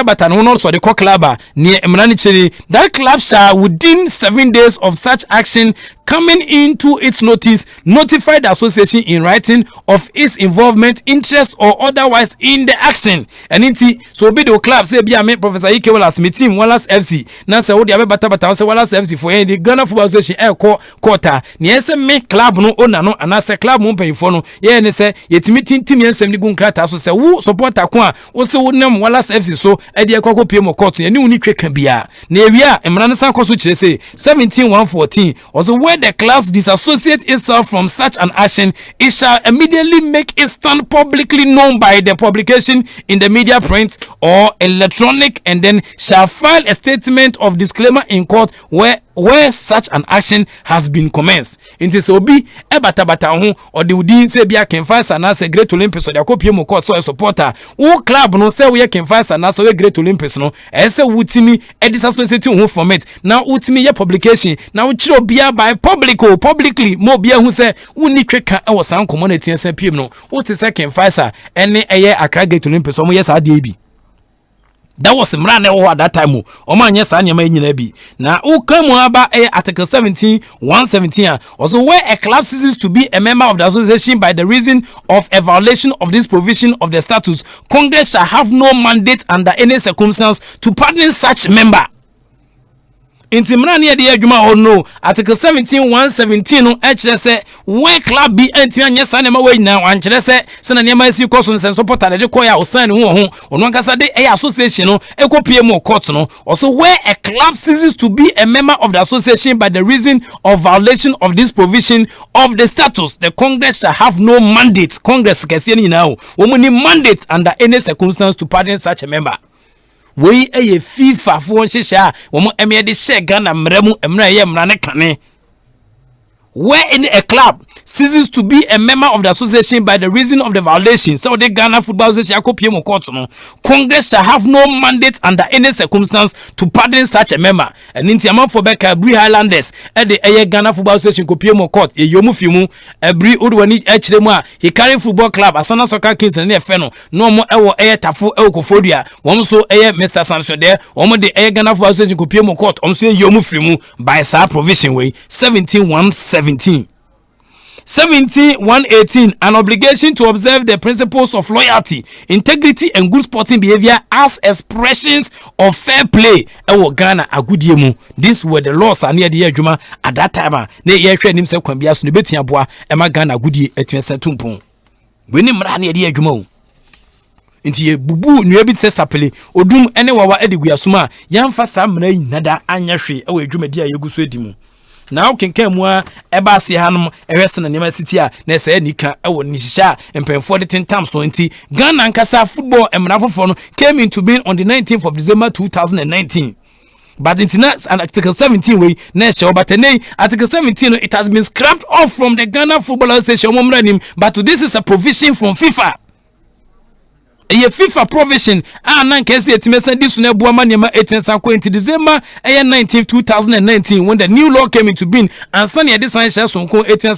bata no so the club near Emrani, that club shall within 7 days of such action coming into its notice notify the association in writing of its involvement, interest or otherwise in the action. And inti so be the club say be me Professor Ike Wallace me team Wallace FC na say what the bata say Wallace FC for the Ghana Football Association quarter ne say me club no owner no and say club mo pay for no ye ne say yetimi team ensem ni gun krata so say wo supporter ko a wo say wo nam Wallace FC so e de ekoko pie mo court ne uni tweka bia na ewia emra ne san koso kire say 17-114 also where the clubs disassociate itself from such an action, it shall immediately make it stand publicly known by the publication in the media print or electronic and then shall file a statement of disclaimer in court where such an action has been commenced. Inti so be bata ho or the udin say bia can find sana say Great Olympics or the kopie mo court so a supporter who club no say we can find sana so Great Olympics no e say wutimi disassociate ho format now wutimi ye publication now chiro bia by publicly mo bia hu say woni tweka e was san community say piem no what is second fighter ene eye Accra Great Olympics o mo yes ade bi. That was Mrane at that time. Oman yes, and bi. Now, aba Article 17-117. Also, where a club ceases to be a member of the association by the reason of a violation of this provision of the statutes, Congress shall have no mandate under any circumstance to pardon such member. Inti mrani de adwuma no Article 17-117 no ekire se when club bi anti anya sane ma we nyina wan kire se na niam asi koso no se supporter de koya osan ho ono nkasa de association no ekopie mo court no also where a club ceases to be a member of the association by the reason of violation of this provision of the statutes, the Congress shall have no mandate. Congress kese ni na o mo ni mandate under any circumstance to pardon such a member. We a FIFA for one shisha, woman emia de shegana mremu emra ye mrane kane. Where in a club ceases to be a member of the association by the reason of the violation, so the Ghana Football Association Congress shall have no mandate under any circumstance to pardon such a member. And in Tiaman for Becca, Bri Highlanders at the Ghana Football Association Kopiemo Court, a Yomufimu, a Bri Udwani Hrema, he carried football club, Asana Soccer Kings and Feno, no more air Tafu Elkofodia, one so air Mr. Sanso there, one the Ghana Football Association Kopiemo Court, say Yomufimu by sa provision way 17-117. 17:118 an obligation to observe the principles of loyalty, integrity and good sporting behavior as expressions of fair play. Ewo Ghana agudie mu. These were the laws and near the adwuma at that time. Na ye hwe nim se kwambia so ne betia boa ema Ghana agudie etwense tumpon. We nim ra near the adwuma o. Nti ye bubu nua bi se sapele odum ene wawa ediguasuma yamfa sa mra nyinada anya hwe ewo adwumadi a yeguso edimu. Now kenkan mu a eba se hanom ehwese na nema city a na se nika ewo nishisha empemfo de tentam so nti Ghana nkasa football emrafofo no came into being on the 19th of December 2019. But in Article 17 way na show but Article 17 it has been scrapped off from the Ghana Football Association, but this is a provision from FIFA. A FIFA provision nan kesi etimesa disu na buama niema 18 December 19th 2019 when the new law came into being and sani design share sonko 18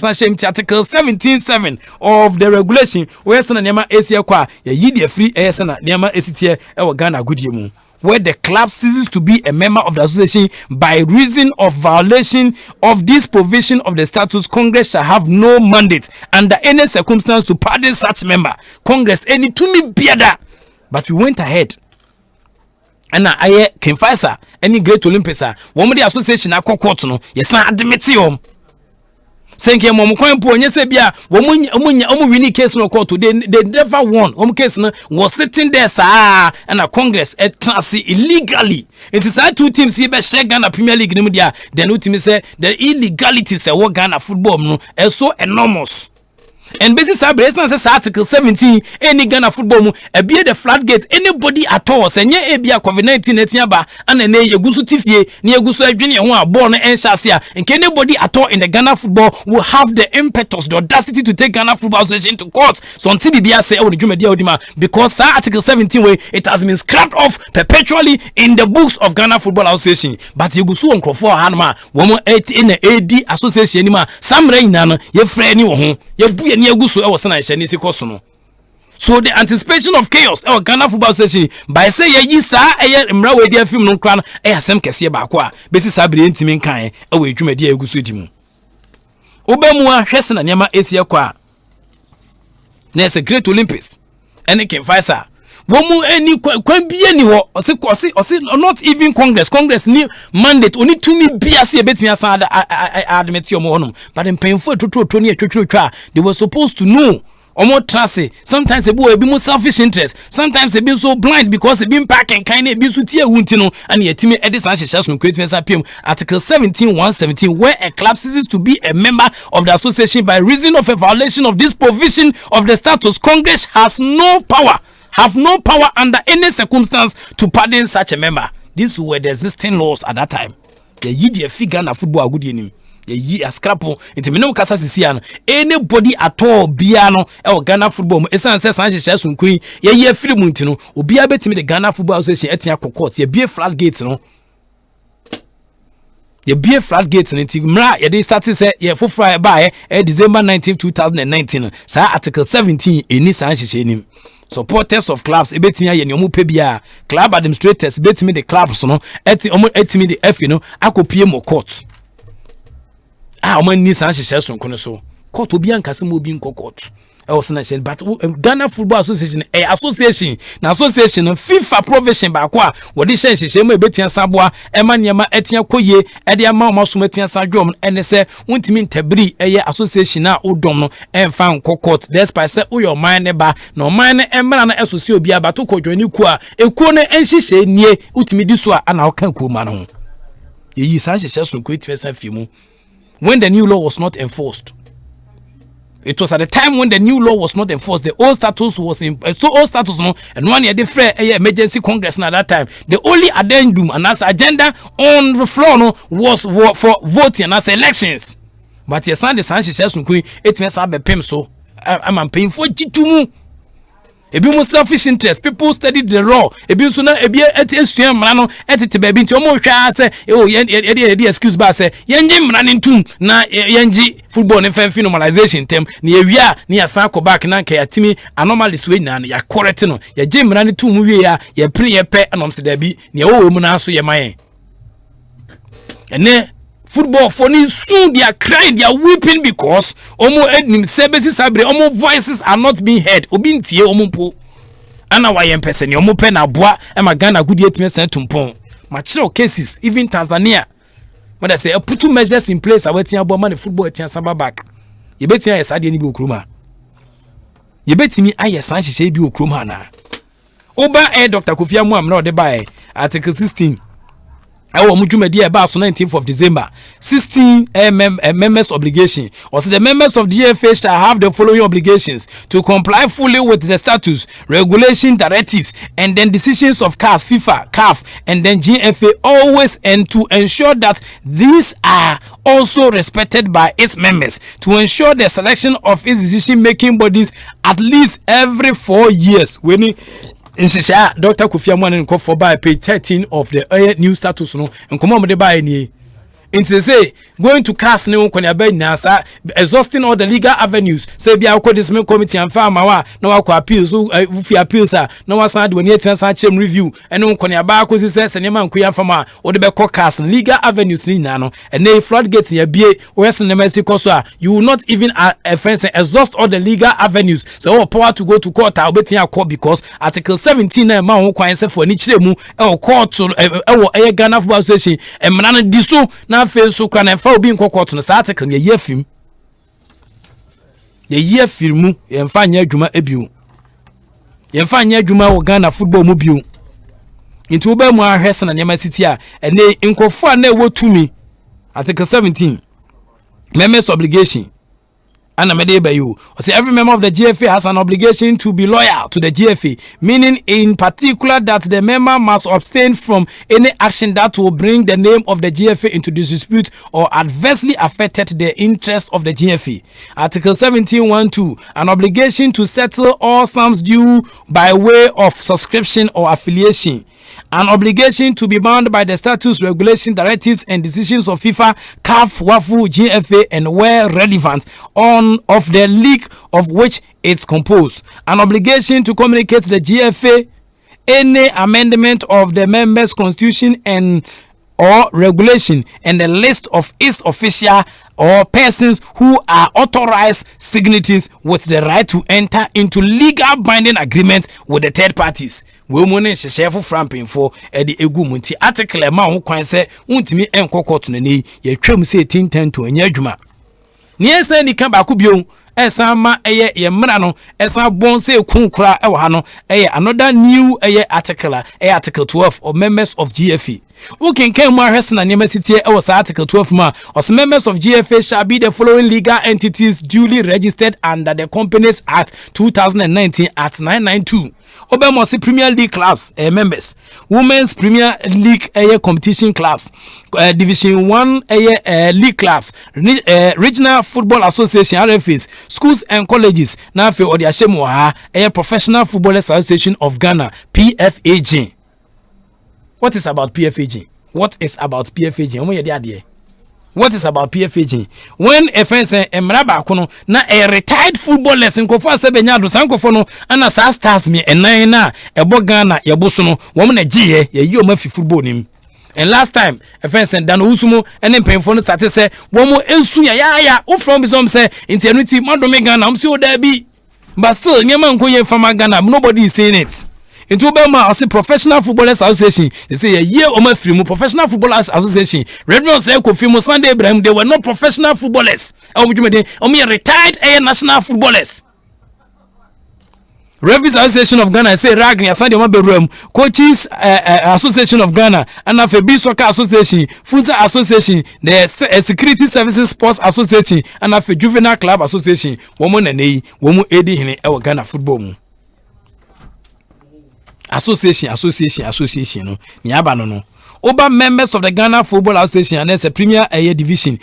Article 17.7 of the regulation where sana niema esia kwa ya yidi free sana niema esitie ewa Ghana agudie mu where the club ceases to be a member of the association by reason of violation of this provision of the statutes. Congress shall have no mandate under any circumstance to pardon such member. Congress any to me biada. But we went ahead. And I can find any great Olympics. One of the association I court no. Yes, I admit you. Senke mom kwan po onye se bia omu wini case no court they never won case no was sitting there sir and a Congress trans illegally. It is that two teams here be share Ghana Premier League nim dia then ultimately say the illegalities e wo Ghana football no is so enormous. And basis Article 17 any Ghana football mu be the floodgate anybody at all senye ebia COVID-19 etiaba and na yegusu tifie na yegusu adwene ho abon na enhyasia and anybody at all in the Ghana football will have the impetus, the audacity to take Ghana Football Association to court. So until bia say o djumadi odima because Article 17 way it has been scrapped off perpetually in the books of Ghana Football Association. But yegusu onkrofo hanma womo in AD association ni ma samra nyina no ye frɛ ni wo ho ye bu so the anticipation of chaos our Ghana Football Association by say ye sa mra we dia film no kra no asem kese ba ko a besi sabire ntimi kan e we dwumadi aguso di mu obamu a hwese na niam esie ko a na se Great Olympics ene ken faisa womu eni kwan bia ni ho ose not even Congress ni mandate oni tumi bia se betimi asan admit yo mo honum but in painful to ni atwotwa they were supposed to know omo trase sometimes e be more selfish interest, sometimes e be so blind because e be packing kind e be so tie wunti no and yetimi edison hyehyɛ so creative appeal Article 17.117 where a club ceases to be a member of the association by reason of a violation of this provision of the statutes. Congress has no power under any circumstance to pardon such a member. These were the existing laws at that time. The yidi figure na football agudi nim. The yi ascrapo into me no kasa sisiano. Anybody at all biano e Ghana football esan se san hyehyɛ so nkun ye ye firi mu ntino obi abetimi the Ghana Football Association etia court ye bie floodgate no. Ye bie floodgate nti mra ye dey start say ye foforo e ba December 19, 2019 sa Article 17 eni san hyehyɛ nim. Supporters of clubs ebetimi aye ne omo pe bia club administrators betimi the clubs no etimi the F akopie mo court omo ni san hyehyɛ so nkono so court obi ankase mo obi nko court but Ghana Football Association association na association FIFA provision ba ko a wodi hyehyɛ mo ebetia saboa ema niema etia koye e de ama omo so etia sadwom ene se wontimi ntabiri association na odom no emfa nko court despite say your mind ba no mind emra na associate obi abato kodwani ku a ekuo no enhyehyɛ nie utimi di so a ana okan ku ma no yi san hyehyɛ so nko etia sa fimu when the new law was not enforced. It was at the time when the new law was not enforced. The old status was in old status no and one year different emergency congress at that time. The only addendum and as agenda on the floor no was for voting and as elections. But yes, and the Sanchez Sunquin it means I be pim so I'm paying for Jitumu. Ebi mo selfish interest people study the law ebi so na ebi esuan mra no etete ba bi nti omo hwa se ye excuse ba se yenji mra ne ntum na yenji football ne fan normalization tem na yewia na ya san ko back na nka yatimi anomalies we nyina ya correct no ya je mra ne tum wie ya pre ye pe anom se da bi na wo mu na so ye man ene football for ni soon they are crying, they are weeping because omo voices are not being heard. Obi ntie omo po. Ana wa yem person omo pe na boa e ma Ghana good yetime send tumpon. Ma chiro cases even Tanzania. When I say put two measures in place awetin abo man football etian samba back. Ye betia yesade ni bi okroma. Ye betimi ayesan hihye bi okroma na. Oba Dr. Kofi Amuam na ode ba article 16 Our Mujumedi about 19th of December. 16 members obligation. Also, the members of the GFA shall have the following obligations: to comply fully with the status, regulation, directives, and then decisions of CAS, FIFA, CAF, and then GFA always, and to ensure that these are also respected by its members. To ensure the selection of its decision-making bodies at least every 4 years. When Dr. Kofi Amuan and for by page 13 of the new status no and come on the buy ni into say going to cast no konya be nasa exhausting all the legal avenues say bia ko discipline committee and farm wa na wa ko appeals fi appeals na wa san de woni etia chem review and no konya ba ko say senema nkuya fama o de be ko cast legal avenues ni na no and the floodgate ya bie we senema si koso a you will not even exhaust all the legal avenues so power to go to court obetia court because article 17 na ma ho kwan se for ni kiremu court Ghana Football Association emna na diso na face so kan fa obi nkokot no sa article ye yefim ye mfa nya adwuma ebiu ye mfa nya adwuma wo Ghana football mu biu nti oba mu ahwese na nyama city a ene nkofo na ewotumi article 17 members obligation and you say every member of the GFA has an obligation to be loyal to the GFA, meaning in particular that the member must abstain from any action that will bring the name of the GFA into dispute or adversely affect the interest of the GFA. Article 17(1)(2), an obligation to settle all sums due by way of subscription or affiliation. An obligation to be bound by the status, regulation, directives, and decisions of FIFA, CAF, WAFU, GFA, and where relevant, of the league of which it's composed. An obligation to communicate to the GFA any amendment of the members' constitution and or regulation and the list of its official or persons who are authorized signatories with the right to enter into legal binding agreements with the third parties. We money share for framping for the egumunti article ma ho kwan se untimi enkokot na ni ye twam se 1010 to enya adwuma. Ni esa ni kan ba ku bion esa ma eye ye mra no esa bon se kunkura e wa ha no eye another new article article 12 of members of GFA. Who can more hesna nyama city was article 12 ma os members of GFA shall be the following legal entities duly registered under the Companies Act 2019 at 992. Obemosi Premier League clubs members, Women's Premier League competition clubs, Division 1 league clubs, Regional Football Association RFAs, schools and colleges. Now for the Ashemwa Professional Footballers Association of Ghana PFAG. What is about PFAG? What is about PFAG? What is about PFAG? When a friend say emraba kono na a retired footballers nkofo asebenya do sankofo no ana sa stars me enan na ebo Ghana yeboso no wo na giye ye yi o ma fi football nim. And last time a friend said dan usumo ene penfo no start say wo mo ensu ya wo from some say intianity mandome Ghana am si o da bi. But still nyama nkoye fama Ghana nobody is saying it. Into Obama, I say Professional Footballers Association. They say a year or more free Professional Footballers Association. Reverend say Kofi Sunday Ibrahim, they were not professional footballers. Only retired national footballers. Referees Association of Ghana say Ragni Asante Maberum, Coaches Association of Ghana, and Afebi Soccer Association, Fuza Association, the Security Services Sports Association, and Afe Juvenile Club Association. Woman and woman aiding in our Ghana football. Association no niaba no Oba members of the Ghana Football Association and there's a Premier Division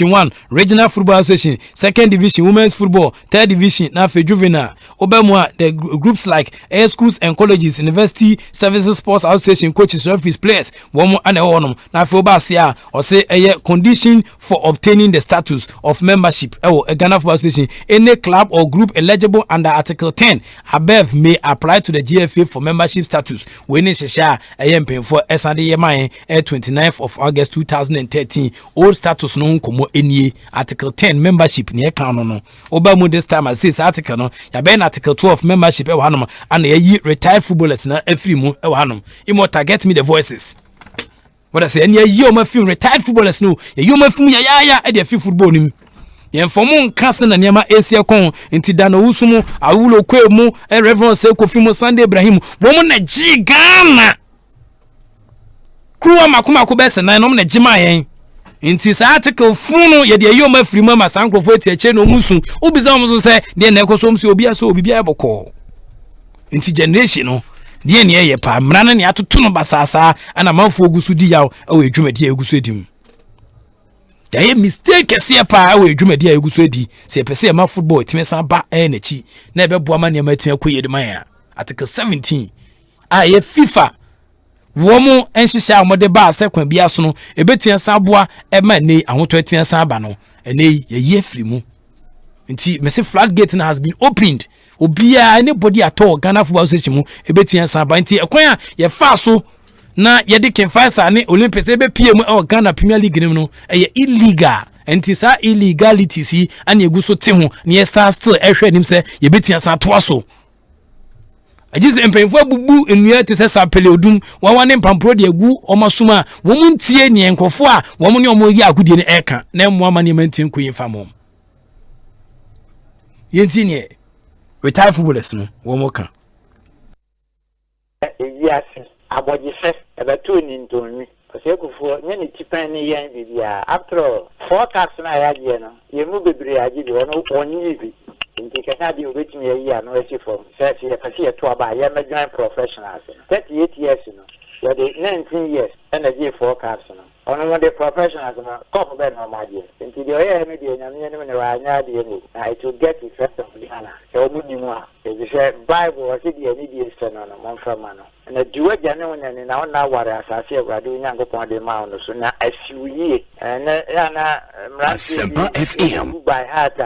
1 Regional Football Association, 2nd Division Women's Football, 3rd Division now for Juvenile. Oba more the groups like air schools and colleges, University Services Sports Association, coaches, referees, players. One more and one now for Basia or say a condition for obtaining the status of membership. A Ghana Football Association, any club or group eligible under Article 10 above may apply to the GFA for membership status. When it's a share a paying for SRD kan 29th of August 2013 old status no nkomo enie article 10 membership ne kan no oba mu this time as this article no ya be na article 12 membership e wa hanom ana yi retired footballers na afiri mu e wa hanom immortal get me the voices what I say any yi o ma film retired footballers no yi o ma film ya e de afi football nim yemfomu nkase na niema esia kon nti da no wusumu awulo kwemu reverend se kofi mu Sunday Ibrahim wo mu na gigana kruwa makuma ko bese na no na gima yen nti sa article funu ye de yoma free mama sankrofo eti no musu obiza omuso se de na ekoso omuso obi aso obi bia eboko nti generation no de ne ye pa mrana ne atoto no basasa ana manfo ogusu di yaw awe adwumadi egusu edim ya ye mistake se pa awe adwumadi egusu edi se pese ma football timesa ba na chi na ebeboa ma ne ma tim akoye de man ya article 17 ye FIFA womu enhihya amode ba sekwan bia so no ebetua saboa ema nei ahoto atua saba no enei ye free mu nti mese floodgate has been opened obia anybody at all Ghana Football Association mu ebetua saba nti ekwan a ye fa so na ye de Kenfaisa ne Olympics ebe PM Ghana Premier League no eye illegal nti sa illegality si ani eguso te ho ne ye start still ehwe nim se ye betua sa to aso ajize empemfo bubu enua te se sapele odum wawane mpampro de agu omasuma wo muntie ne enkofo a wo mu ne omo yi akudie ne eka na emu amane mantie nkoyin famo yenti ne retired footballers no wo mo ka yes abojife ebetu ni ntoni osekufo nye ni tipan ni yen bibia after all forecast na ya je no ye mu bebre aji bi wono onyi bi nti kaka di obetimi yi ano esi from search ye kasi ye to aba ye ma join professionals 38 years no ye de 19 years and the forecast no ono mo de professionals no top be no ma je nti de oye me de nyame ne wa anya de ni I to get effect of the ana e o mu ni mu a e be say bible o se de ni de ese no mo mfa ma no na duwa jane wonane na ona ware asase agwade onyankopon de ma ono so na asiwiye na ya na ASEMPA FM by heart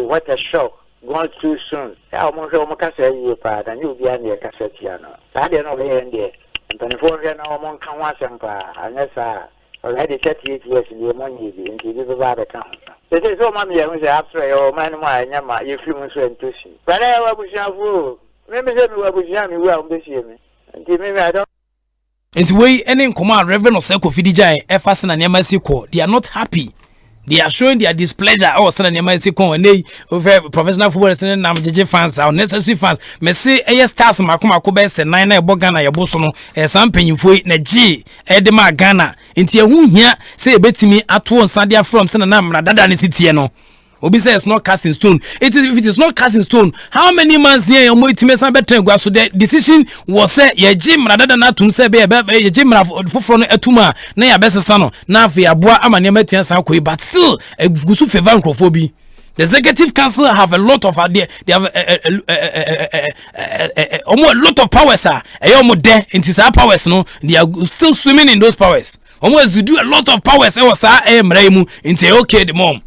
what a shock gone too soon ya mo so mo kasa yi pa da ni obi an ye kasa tia no sa de no be ende ntanifo re na mo nka ho ASEMPA anyasa already 38 years ni mo nyi bi nti bi ba da kan se so ma me ya say after yo man mo anya ma ye fi mo so entosi bare wa busiafo me se mi wa busia mi wa mbesi mi nti me I don't. Nti we any command Reverend Oseko Fidijai efase na niema siko they are not happy. They are showing their displeasure. Oh, sana niema siko and over professional footballers and namjeje fans or necessary fans. Me say stars makoma ko be se 9 na ebo Ghana yebo so no san panyimfo na G edema Ghana. Nti ehu hia say ebetimi ato nsadia from sana na mra dada ne sitie no. Obi says it's not cast in stone. If it is not cast in stone, how many months here you might make some better? So the decision was say ye gym rather than atum say be ye gym for etuma na ya best sano na fi aboa amane matua san koi but still gusu favor nkrofobi. The executive council have a lot of they have almost a lot of powers sir. Almost there into sa powers no they are still swimming in those powers. Almost you do a lot of powers e was sa mraimu into okay the mom.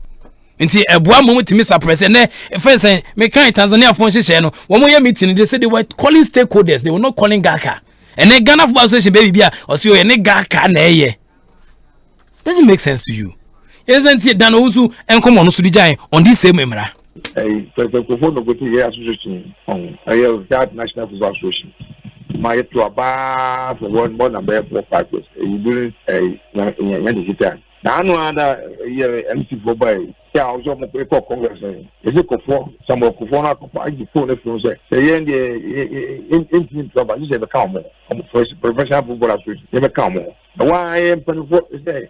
Nti eboa mo mutimi suppress na efense me kan Tanzania fon hye no wo mo ya meeting they say they were calling stakeholders they were not calling Gaka and then Ghana Football Association baby bia o say o ne Gaka na eye doesn't make sense to you isn't it dan ozu enkomo no so di jan on this same emra so for no go to your association on that National Football Association my to aba for one more number 5 years you doing a digital na anu ada MC for by ya ojo mo pe ko congress e se ko fo some ko fo na ko pa ji fo na fo se ye ndie in club as je be ka mo professional football association ye be ka mo wa ye mpani fo se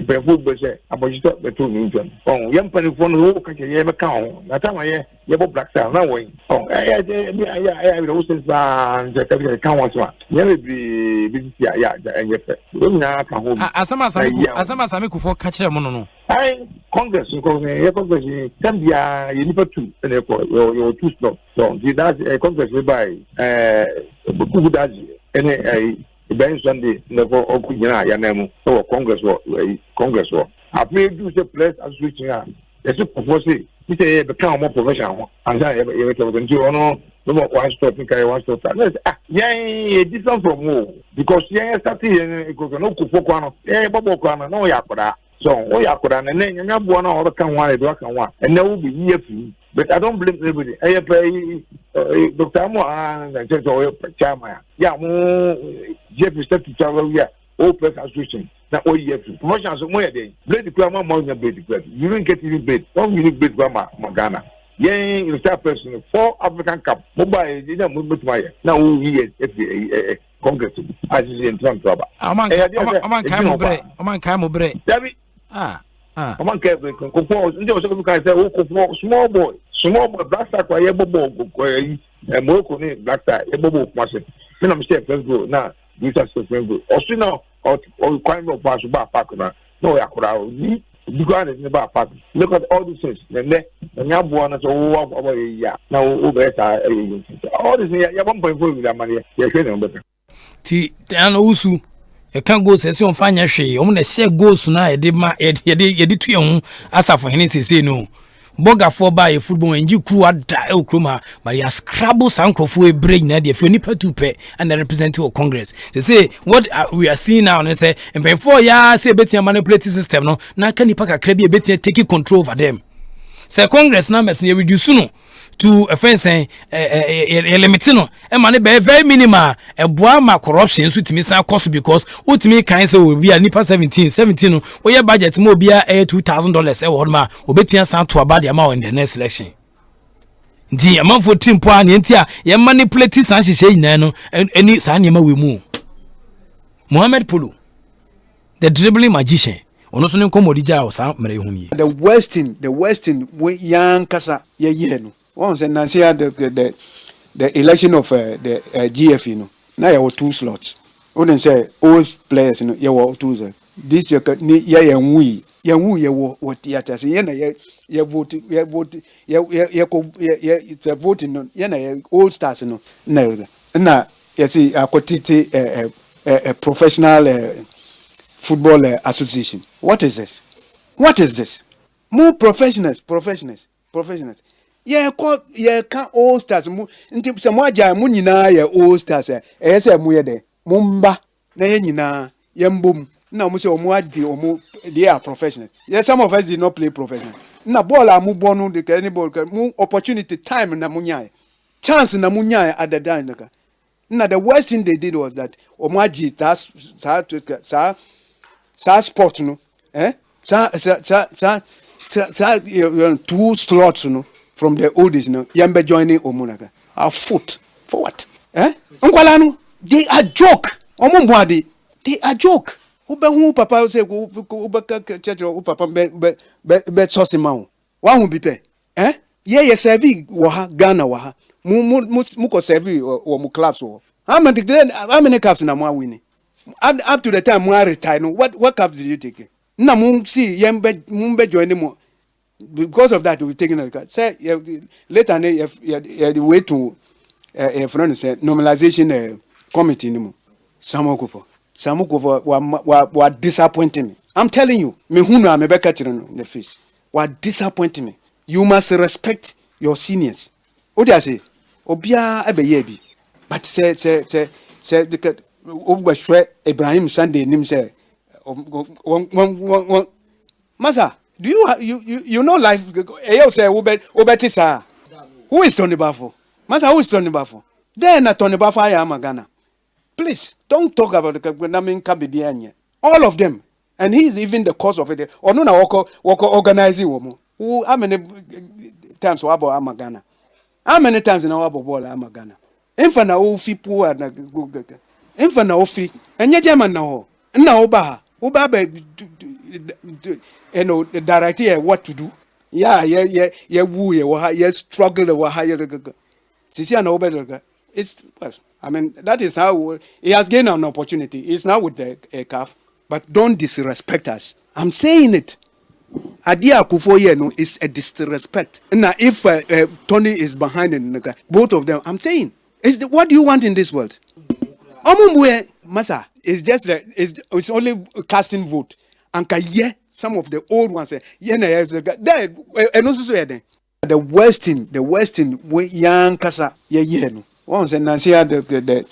be football se abojito be to ni njon on ye mpani fo no ka je ye be ka mo na ta ma ye bo black star na wo on ya be o se sa je ka be ka wo so ye be ya enye fe o na ka ho asama sami kufo ka kire mo no I Congress Congress Zambia you need to your two slots so that's a Congress by Kudaji and Ben Sunday never okujina ya nemu so Congress or I play do the place as switching out there's a propose it say become more professional and say you can do no no more one stop, one stop. Yeah, different from who? Because yeah, starting no kufokwano, yeah, babo kwano, no yakura. So, oh yakura, and then you have one or can one, and there will be here for you. But I don't blame everybody. I pay Dr. Mo and just Chama. Yeah, Jeff is set to travel here. All press association. Now, all you have to promotion as a more day. Blade the grandma more than blade. You don't get even bed. Don't really bed grandma, Magana. Yeah, you start person 4 African Cup. Mobile, you know, move to my now we at Congress as is in Trump. Oman Kamo David. Oman Kamo, small boy, black sack, or Yabo, and Morocco, black sack, Yabo, Master. Then I'm saying, let's go now. We just go. Or soon now, or crime of Bash Bar Parker. No, I could you go in the bar park. Look at all these things. And you have one as over a year. Now, over all this, you have 1.4 with that money. You're getting better. And also, you can't go say, on fine, she only share goes now. I did my head, you did to you as for anything, say no. Boga for by a football and you crew at El Kruma, but you scrabble uncle for a brain idea if you need to pay and the representative of Congress. They say what we are seeing now and say, and before ya say better manipulating system, no, now can you pack a crabby better taking control over them? Say Congress numbers near reduce to a friend saying a limitino and money be very minimal a boama corruption so to me some cost because what me kind say will be a nipa 17 or your budget more be a $2,000 or ma obetia sound to about the amount in the next election. The amount for team point entia ye manipulate sanshi say nano and any sanima we move. Mohammed Pulu, the dribbling magician. The Western we young kasa ye no. Once and Nancy the election of the GF, you know, now you have 2 slots. Wouldn't say old players, you know, you have 2. This you can we what theaters, you vote, it's a voting on old stars, you know. Now, you see, I could a professional football association. What is this? More professionals. Yeah, can all stars. Until some more jam, Munina, all stars. As a muede, Mumba, Nayina, Yambum. Now, Monsieur Mwadi, or they are professionals. Yes, some of us did not play professional. Na bola mubonu de anybody can opportunity time na munyai. Chance na munyai at the dine. Now, the worst thing they did was that Omaji, sa sport, no, sa 2 slots, no. From the oldest, no, Yambe joining Omunaka. Our foot for what? Unqualano, they are joke. Omumbwadi, they are joke. Who papa say church or papa bet sauce mount. One will be pay. Yeah, servi waha Ghana waha. Muko servi or mu clubs or. How many cups in a more winning? Up to the time I retire, what cups did you take? Na see Yambe Mumbe joining more. Because of that, we've taken a card. Say later, the way to a friend said normalization committee. Samukufo were disappointing me. I'm telling you, me who I'm a better in the face. Were disappointing me. You must respect your seniors. What do I say? Obia abeyebi. But say the Obashwe Ibrahim Sunday nim say Masa. Do you know life? Say Obetisa. Who is Tony Bafo? Masa, who is Tony Bafo? Then Tony Bafo I am a Ghana. Please don't talk about the Kabibianya. All of them, and he is even the cause of it. Or no, wako organizing woman. Who how many times wabo am a Ghana? How many times in our ball am a Ghana? Infana ofi poor and infana ofi. And ye German now. Now Oba you know, the director what to do. Yeah, woo, yeah, struggle, it's well, I mean, that is how he has gained an opportunity. He's now with the CAF, but don't disrespect us. I'm saying it. Adia Kufoye no is a disrespect. Now, if Tony is behind it, both of them, I'm saying, what do you want in this world? Omumwe Masa is just it's only casting vote. And some of the old ones say, there, and also say, The Western we young kasa ye no. Once and I see the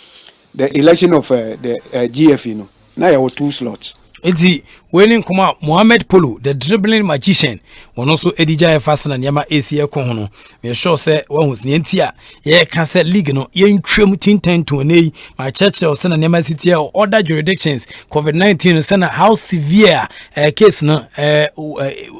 election of the GF, you know. Now you have 2 slots. Eti winning kuma Mohamed Polo, the dribbling magician, one also Edija Fasten and Yama ACA Kohono. Me sure say one was Nientia, ye can say league no yen trim 10 to an A, my church or Sena Nema City or other jurisdictions, COVID-19 Sena how severe case no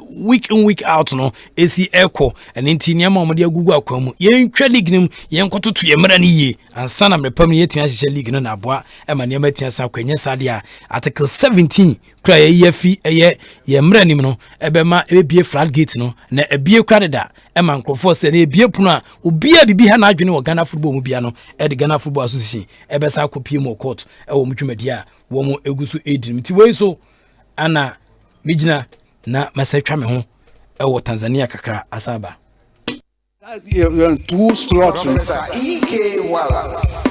week in week out no AC Echo and Intinia Momadia Google Quamu, yen trelignum, yen koto to Yamarani ye, and Sana me permeating league no nabwa, and my Yamatian Saquenya Sadia, Article 17. Kra ye fi ye mra nim no ebema ebie floodgate no na ebie kradeda e man krofo se na ebie puno a obia bibi ha na adwene wo Ghana Football mu bia no e de Ghana Football Association ebesa akopie mo court e wo mutwumadi a wo mo egusu edim ti we so ana migina na masatwa me ho e wo Tanzania kakra asaba 2 slots. EK Wallace.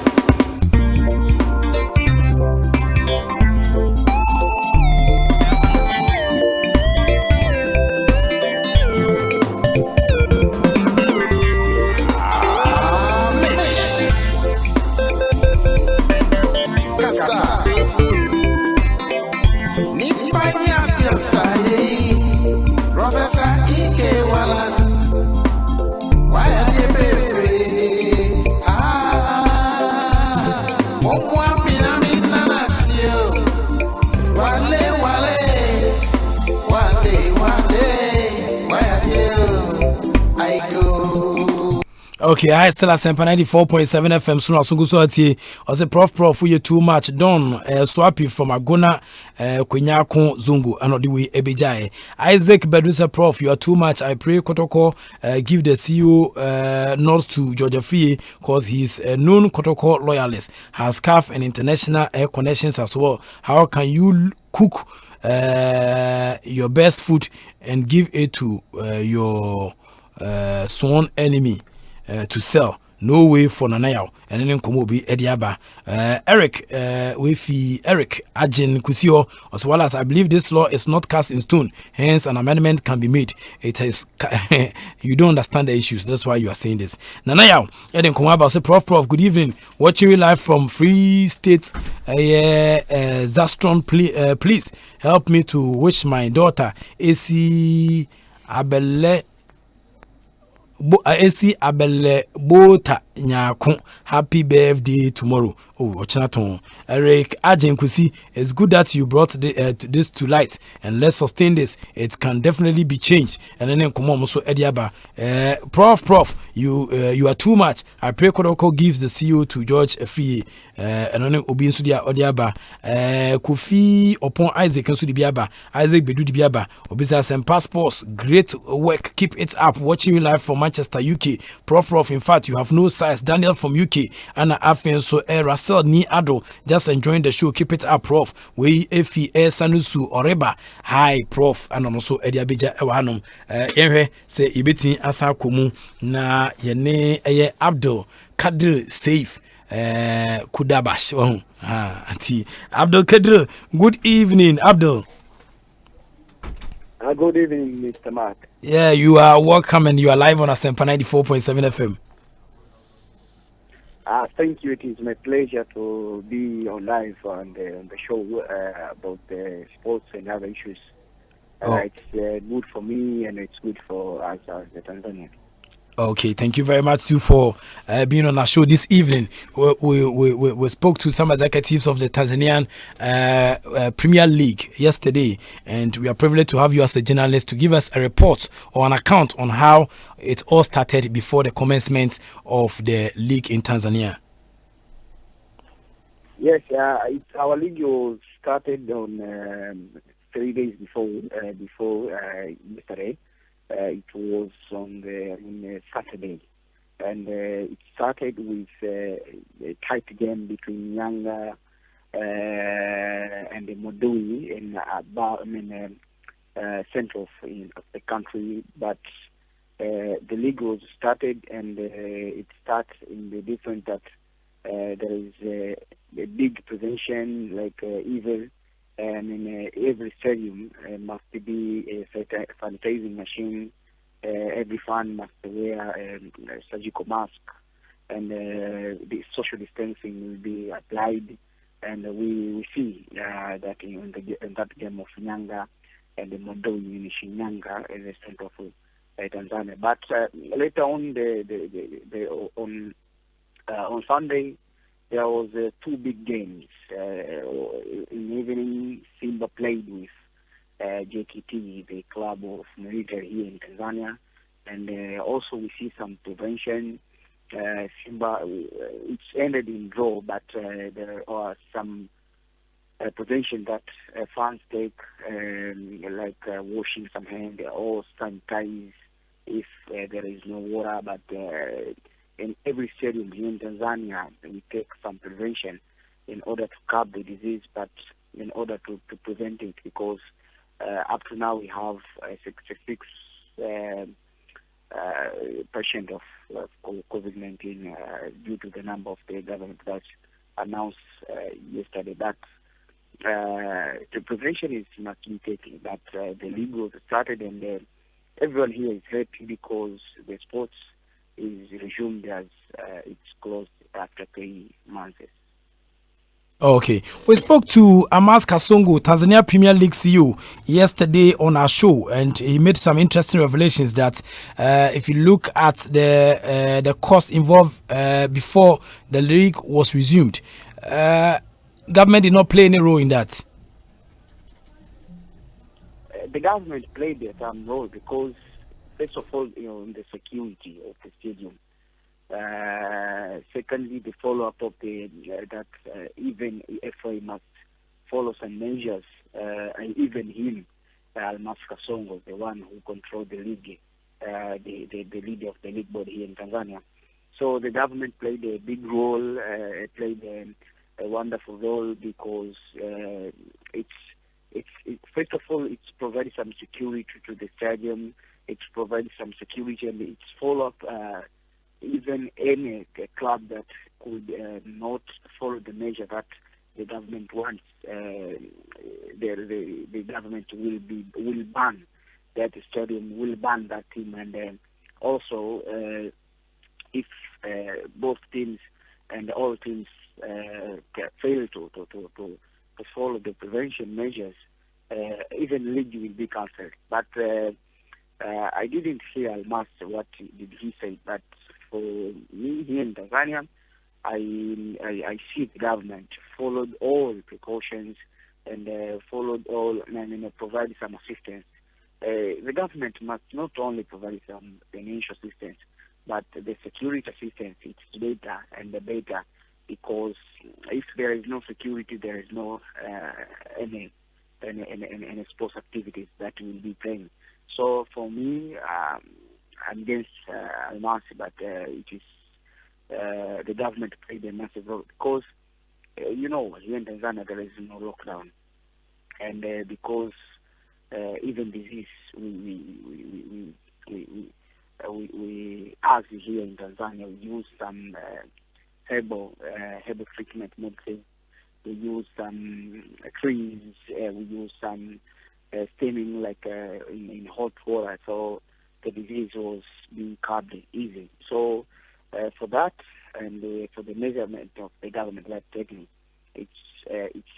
Okay, I still ASEMPA 94.7 FM. Soon as go so ati. I say Prof, we too much. Don swappy from Agona, Kwenyako Zungu, and the way Ebejai. Isaac Bedusa Prof, you are too much. I pray Kotoko give the CEO north to Georgia Free because he's a known Kotoko loyalist, has CAF and international air connections as well. How can you cook your best food and give it to your sworn enemy to sell? No way for Nanayao. And then Komobi Ediaba. Eric, Eric Ajin Kusio, as well as I believe this law is not cast in stone, hence an amendment can be made. It is you don't understand the issues, that's why you are saying this. Nanayao, Eden Komaba say Prof, good evening. Watching you live from Free State Zastron, please help me to wish my daughter AC Abele Bota Nyako happy birthday tomorrow. Oh, Ochinaton. Eric Ajenkusi, it's good that you brought this to light, and let's sustain this. It can definitely be changed. And then come on, so Ediaba. Prof, you are too much. I pray Kodoko gives the CEO to George Free, and then Obi Sudia Odiaba. Kofi upon Isaac and Sudibiaba. Isaac Bedu Dibiaba. Obisa and passports. Great work. Keep it up. Watching you live from Manchester, UK. Prof, in fact, you have no size. Daniel from UK. Anna Afen, so Russell Ni Ado. Just enjoying the show. Keep it up, Prof. We Efi Sanusu Oreba. Hi, Prof. And also Edia Bija Ewanum. Yenwe say Ibiti Asa Kumu na Yene Abdul Kadir Safe. Kudabash. Auntie Abdul Kadir. Good evening, Abdul. Good evening, Mr. Mark. Yeah, you are welcome, and you are live on ASEMPA 94.7 FM. Thank you. It is my pleasure to be on live on the show about sports and other issues. It's good for me, and it's good for us as the Tanzanians. Okay, thank you very much too for being on our show this evening. We spoke to some executives of the Tanzanian Premier League yesterday, and we are privileged to have you as a journalist to give us a report or an account on how it all started before the commencement of the league in Tanzania. Yes, our league was started on 3 days before yesterday. It was on Saturday, and it started with a tight game between Yanga and the Modui in central of the country. But the league was started, and it starts in the different that there is a big prevention, like evil. And in every stadium must be a sanitizing machine, every fan must wear a surgical mask, and the social distancing will be applied. And we see that in that game of Nyanga and the Mondo in Shinyanga in the center of Tanzania. But later on, on Sunday, there was 2 big games. In the evening, Simba played with JKT, the club of military here in Tanzania, and also we see some prevention. Simba, it's ended in draw, but there are some prevention that fans take, like washing some hands or sanitize if there is no water. But in every stadium here in Tanzania, we take some prevention in order to curb the disease, but in order to prevent it, because up to now we have 66 patient of COVID-19 due to the number of the government that announced yesterday. But the prevention is not taken. But the league was started, and everyone here is happy because the sports is resumed as it's closed after 3 months. Okay. We spoke to Amos Kasongo, Tanzania Premier League CEO, yesterday on our show, and he made some interesting revelations that if you look at the cost involved before the league was resumed, government did not play any role in that. The government played some role because, first of all, in the security of the stadium. Secondly, the follow-up of that even FA must follow some measures, and even him, Amos Kasongo, the one who controlled the league, the leader of the league board here in Tanzania. So the government played a big role, played a wonderful role, because it's first of all, it's provided some security to the stadium. It's provided some security, and it's follow-up. Even any club that could not follow the measure that the government wants, the government will ban that stadium, will ban that team, and also if both teams and all teams fail to follow the prevention measures, even league will be cancelled. But I didn't hear Almas what did he say, but for me here in Tanzania, I see the government followed all precautions and followed all and provided some assistance. The government must not only provide some financial assistance, but the security assistance. It's better and better, because if there is no security, there is no any sports activities that will be playing. So for me, I'm against Almas, but it is the government played a massive role, because here in Tanzania there is no lockdown, and because even disease we as here in Tanzania we use some herbal treatment medicine. We use some creams. We use some steaming like in hot water, so the disease was being curbed easy. So for that and for the measurement of the government that taking, it's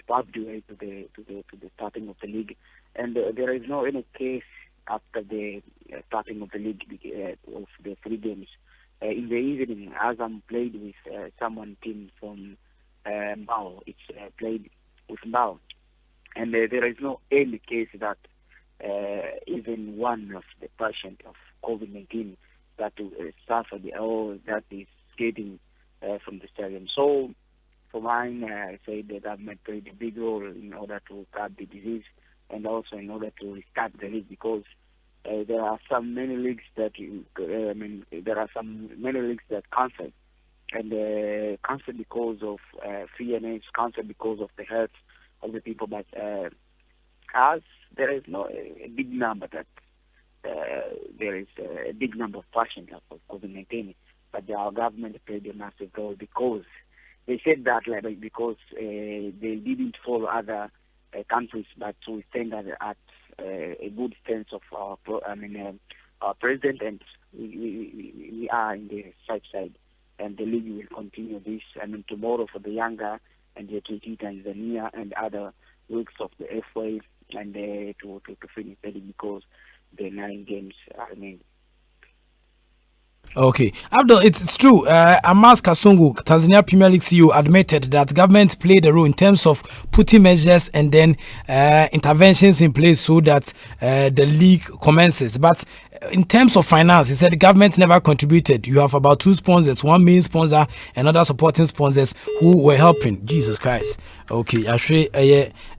paved way to the starting of the league, and there is no any case after the starting of the league of the 3 games. In the evening, Azam played with someone team from Mbao. It's played with Mbao, and there is no any case that even one of the patient of COVID-19 that suffered or that is skating from the stadium. So for mine, I say the government played a big role in order to curb the disease and also in order to restart the league, because there are many leagues that cancel, and cancel because of fairness, cancel because of the health of the people. But as there is no a big number that there is a big number of patients of COVID-19, but our government played a massive role, because they said that because they didn't follow other countries, but we stand at a good sense of our our president, and we are in the right side. And the league will continue this. I mean, tomorrow for the Yanga and the TT Tanzania and other weeks of the FA, and to finish the league because the 9 games are remaining. Okay, Abdul, it's true. Amas Kasongo, Tanzania Premier League CEO, admitted that government played a role in terms of putting measures and then interventions in place so that the league commences. But in terms of finance, he said the government never contributed. You have about 2 sponsors, one main sponsor and other supporting sponsors who were helping. Jesus Christ. Okay, actually,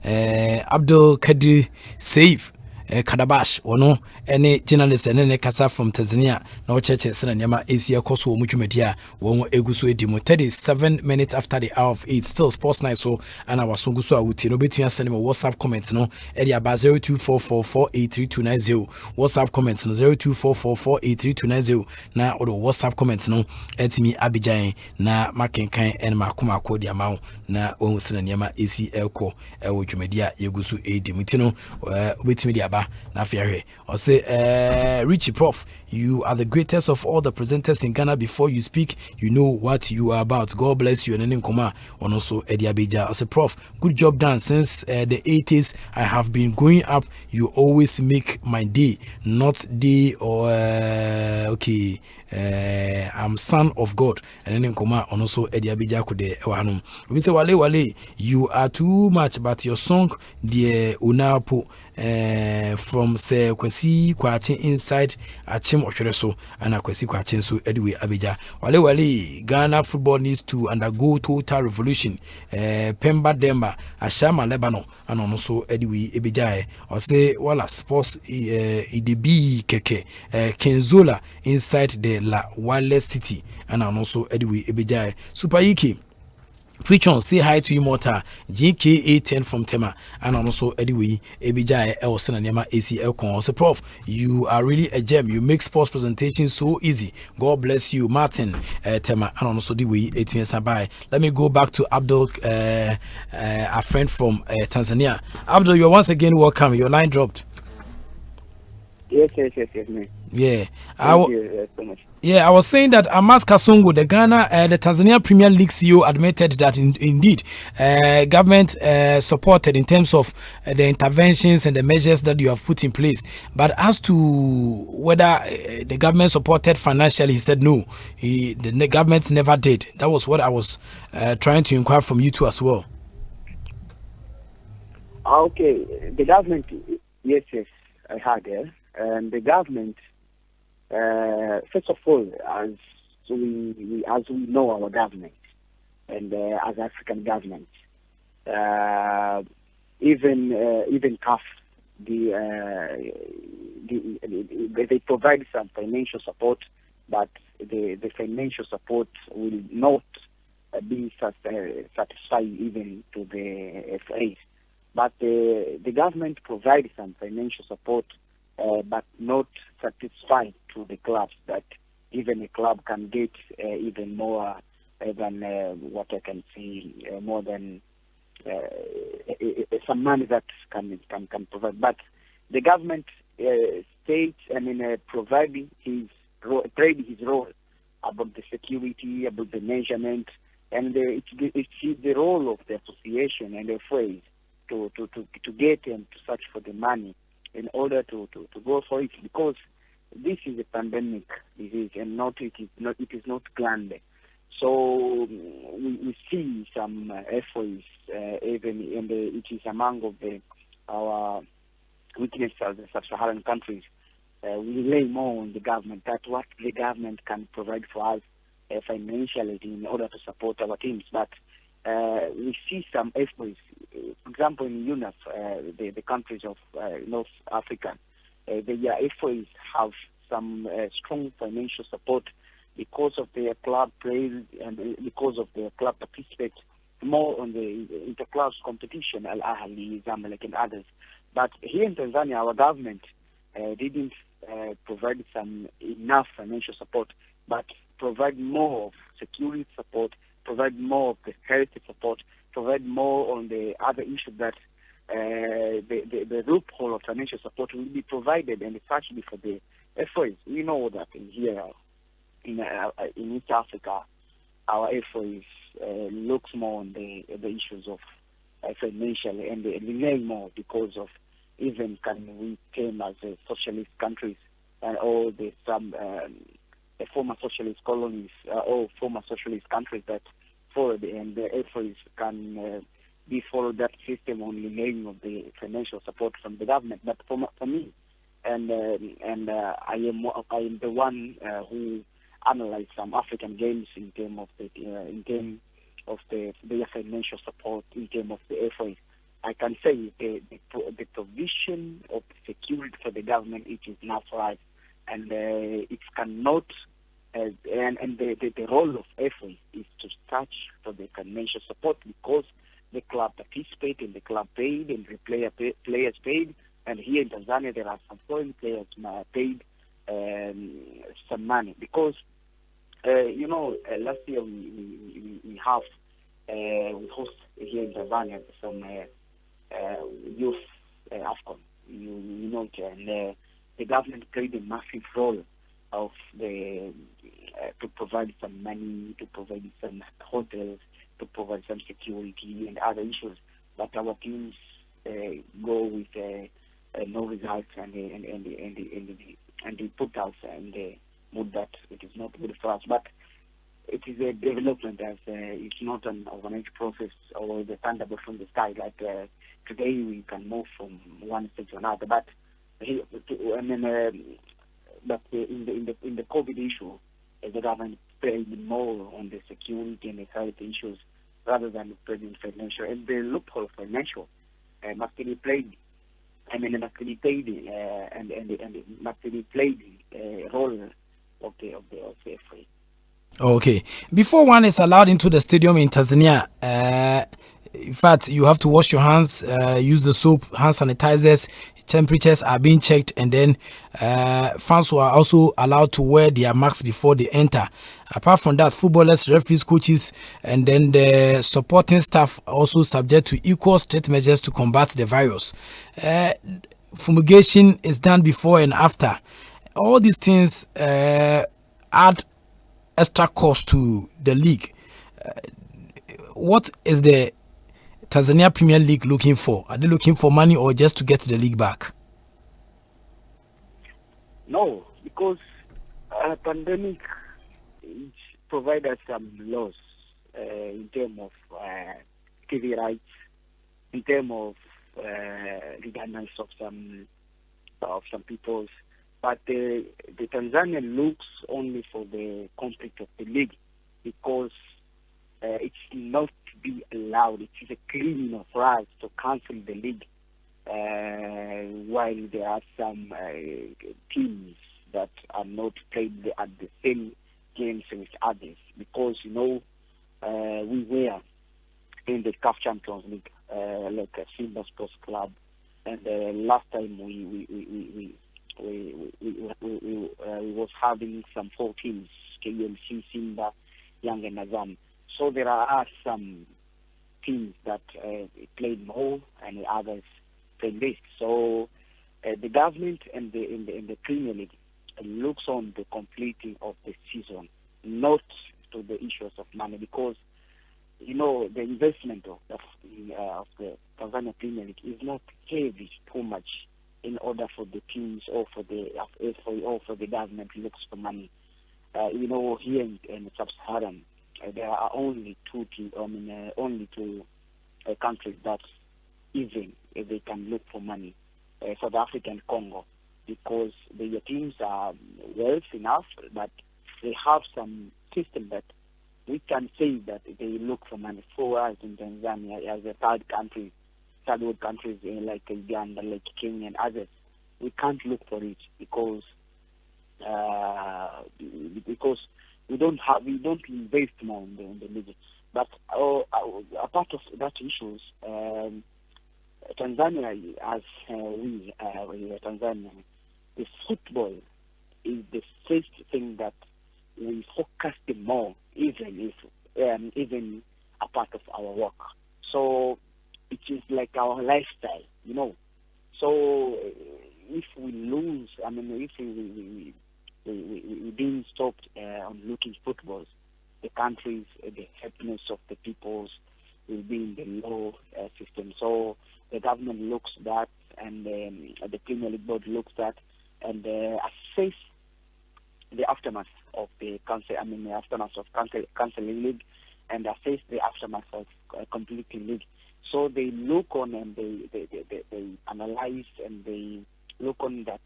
Abdul Kadir Saif. Kadabash ono any journalist and kasa from Tanzania na church sena nyama Asia koso wo mutwumedia wo eguso edimo 37 minutes after the hour of 8 still sports night so and our songu so awuti no betua send me WhatsApp comments no e dia ba 0244483290 WhatsApp comments no 0244483290 na odo WhatsApp comments no etimi abijan na makenkan en makoma ko dia mawo na wo sena nyama esi elko wo dwumedia yeguso edimo tino obetimi dia na fear or say Richie Prof, you are the greatest of all the presenters in Ghana. Before you speak, you know what you are about. God bless you. And then Nkoma and also Eddie Abija. I say, Prof, good job done. Since the 80s I have been going up. You always make my day, not day or okay. I'm son of God. And then Nkoma and also Eddie Abija kude ewanum. We say wale you are too much, but your song the unapo from say kwasi kwache inside achim ohwereso and kwasi kwache so anyway Abija wale Ghana football needs to undergo total revolution. Pemba Demba Ashama Lebanon and also anyway Abija or say Wallace sports IDB keke Kenzola inside the La WALLACE city and also anyway Abija Super Iki Preach on, say hi to Immortal GKA10 from Tema and also anyway Abijay Elson and Yama ACL Con. So Prof, you are really a gem. You make sports presentations so easy. God bless you, Martin Tema and also the way 18 years by. Let me go back to Abdul, a friend from Tanzania. Abdul, you're once again welcome. Your line dropped. Yes, man. Yeah. Thank you so much. Yeah, I was saying that Amas Kasongo, the Tanzania Premier League CEO, admitted that indeed government supported in terms of the interventions and the measures that you have put in place. But as to whether the government supported financially, he said no. The government never did. That was what I was trying to inquire from you too as well. Okay, the government, yes, I heard it. And the government, first of all, as we know our government, and as African government, even CAF, they provide some financial support, but the financial support will not be satisfied even to the FAs. But the government provides some financial support, but not satisfied to the clubs, that even a club can get even more than what I can see, more than some money that can provide. But the government played his role about the security, about the measurement, and it's the role of the association and the FAs to get and to search for the money in order to go for it, because this is a pandemic disease and it is not planned. So we see some efforts even and it is among of our weakness as the sub-Saharan countries. We rely more on the government, that what the government can provide for us financially in order to support our teams. But we see some efforts, for example, in UNAF, the countries of North Africa, their efforts have some strong financial support because of their club plays and because of their club participates more on the inter-clubs competition, Al Ahly, Zamalek, and others. But here in Tanzania, our government didn't provide some enough financial support, but provide more of security support, provide more of the health support, provide more on the other issue that the loophole of financial support will be provided, and especially for the FOs, we know that in here, in East Africa, our FOs looks more on the issues of financial and they rely more because of even can we came as a socialist countries and all the former socialist colonies or former socialist countries that followed and the FOs can be follow that system on the name of the financial support from the government. But for me, and I am the one who analyzed some African games in terms of their financial support in terms of the FOs. I can say the provision of security for the government it is not right, and it cannot. And the role of FOs is to search for the financial support because the club participate and the club paid and the players paid. And here in Tanzania, there are some foreign players paid some money because last year we host here in Tanzania some youth AFCON, and the government played a massive role of to provide some money, to provide some hotels, to provide some security and other issues. But our teams go with no results, and they put out and they mood that it is not good for us. But it is a development as it's not an organized process or the thunderbolt from the sky. Like today we can move from one state to another. But in the COVID issue, the government paid more on the security and the health issues rather than paying financial. And the loophole financial must be played. Must be paid and must be played a role of the FA. Okay. Before one is allowed into the stadium in Tanzania, in fact, you have to wash your hands, use the soap, hand sanitizers, temperatures are being checked, and then fans were also allowed to wear their masks before they enter. Apart from that, footballers, referees, coaches, and then the supporting staff also subject to equal strict measures to combat the virus. Fumigation is done before and after. All these things add extra cost to the league. What is the Tanzania Premier League looking for? Are they looking for money or just to get the league back? No, because pandemic provides us some loss in terms of TV rights, in terms of redundancy of some peoples. But the Tanzania looks only for the conflict of the league because it's not to be allowed. It is a criminal for us to cancel the league while there are some teams that are not played at the same games with others because we were in the CAF Champions League like a Simba Sports Club, and last time we was having some 4 teams: KMC, Simba, Young and Azam. So there are some teams that played more and others played less. So the government and the Premier League looks on the completing of the season, not to the issues of money, because the investment of the Tanzania Premier League is not heavy too much in order for the teams or for the or for the government looks for money. Here in Sub-Saharan, there are only two countries that even if they can look for money. South Africa and Congo, because their teams are wealthy enough, but they have some system that we can say that they look for money. For us in Tanzania, as a third world countries like Uganda, like Kenya and others, we can't look for it because we don't invest more in the league. But apart of that issues, Tanzania, as we Tanzania, the football is the first thing that we focus the more, even a part of our work. So it is like our lifestyle, So if we lose, if we happiness of the peoples will be in the law system. So the government looks that, and the Premier League board looks at, and assess the aftermath of the cancelling league, and assess the aftermath of completing league. So they look on and they analyze, and they look on that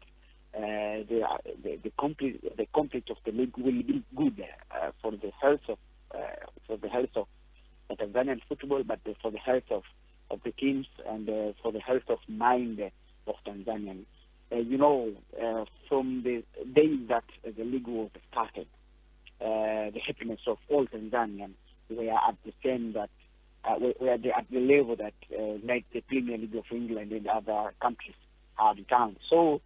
the complete of the league will be good for the health of Tanzanian football, but for the health of the teams, and for the health of mind of Tanzanian. From the day that the league was started, the happiness of all Tanzanians were at the same that were at the level that like the Premier League of England and other countries have done. So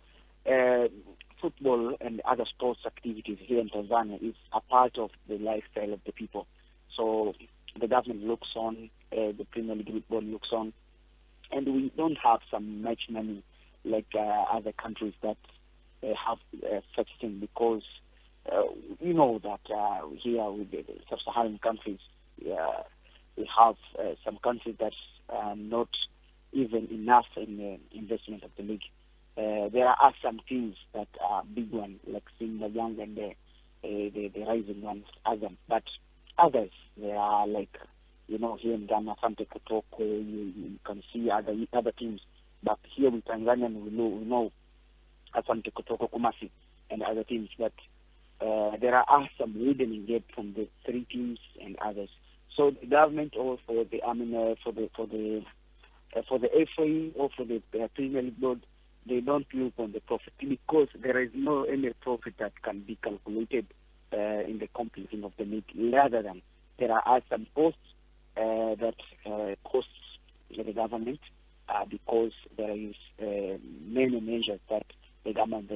football and other sports activities here in Tanzania is a part of the lifestyle of the people. So the government looks on, the Premier League board looks on, and we don't have some much money like other countries that have such thing, because you know that here with the sub-Saharan countries, we have some countries that are not even enough in the investment of the league. There are some teams that are big ones, like Simba Young and the rising ones, but others, they are like, here in Ghana, Asante Kotoko, you can see other teams. But here with Tanzania, we know Asante Kotoko, Kumasi, and other teams. But there are some hidden gap from the three teams and others. So the government, or for the FA or for the Premier League board, they don't look on the profit, because there is no any profit that can be calculated in the completing of the league. Rather than there are some costs that costs the government, because there is many measures that the government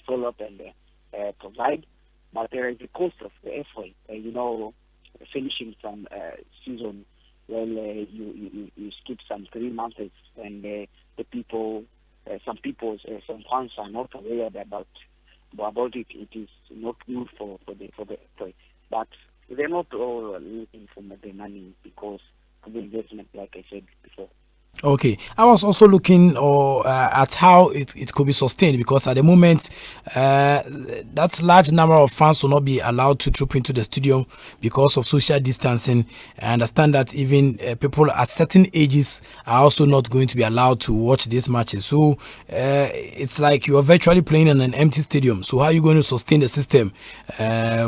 follow up and provide. But there is the cost of the FA. Finishing some season, you skip some 3 months, and the people, some fans are not aware about it. It is not good for the FA. But they're not all looking for the money because of the investment, like I said before. Okay, I was also looking at how it could be sustained, because at the moment that large number of fans will not be allowed to troop into the stadium because of social distancing. I understand that even people at certain ages are also not going to be allowed to watch these matches. So it's like you are virtually playing in an empty stadium. So how are you going to sustain the system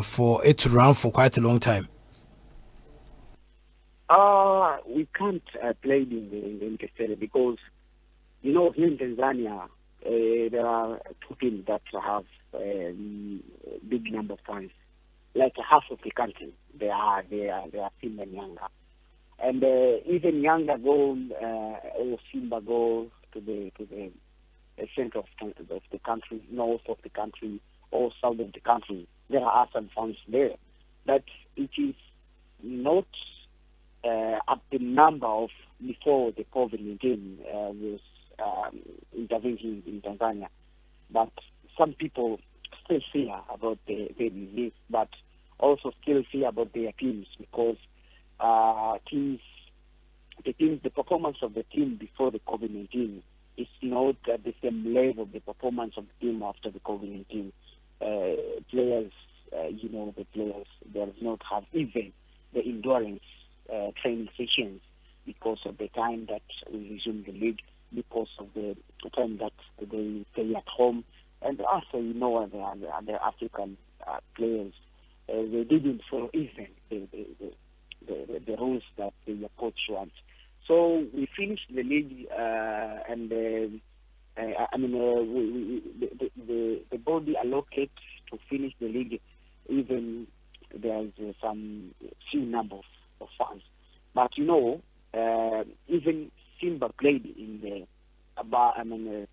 for it to run for quite a long time? We can't play in the Interstadium, because here in Tanzania there are two teams that have a big number of fans, like half of the country. They are Simba and Yanga, and even Yanga go or Simba go to the center of the country, north of the country, or south of the country. There are some fans there, but it is not at the number of before the COVID-19 was intervening in Tanzania. But some people still fear about the disease, but also still fear about their teams, because the performance of the team before the COVID-19 is not at the same level of the performance of the team after the COVID-19. Players, the players, they do not have even the endurance training sessions because of the time that we resume the league, because of the time that they stay at home, and also the African players, they didn't follow even the rules that the coach wants. So we finished the league, and the body allocates to finish the league. Even there's some few number of fans, but even Simba played in the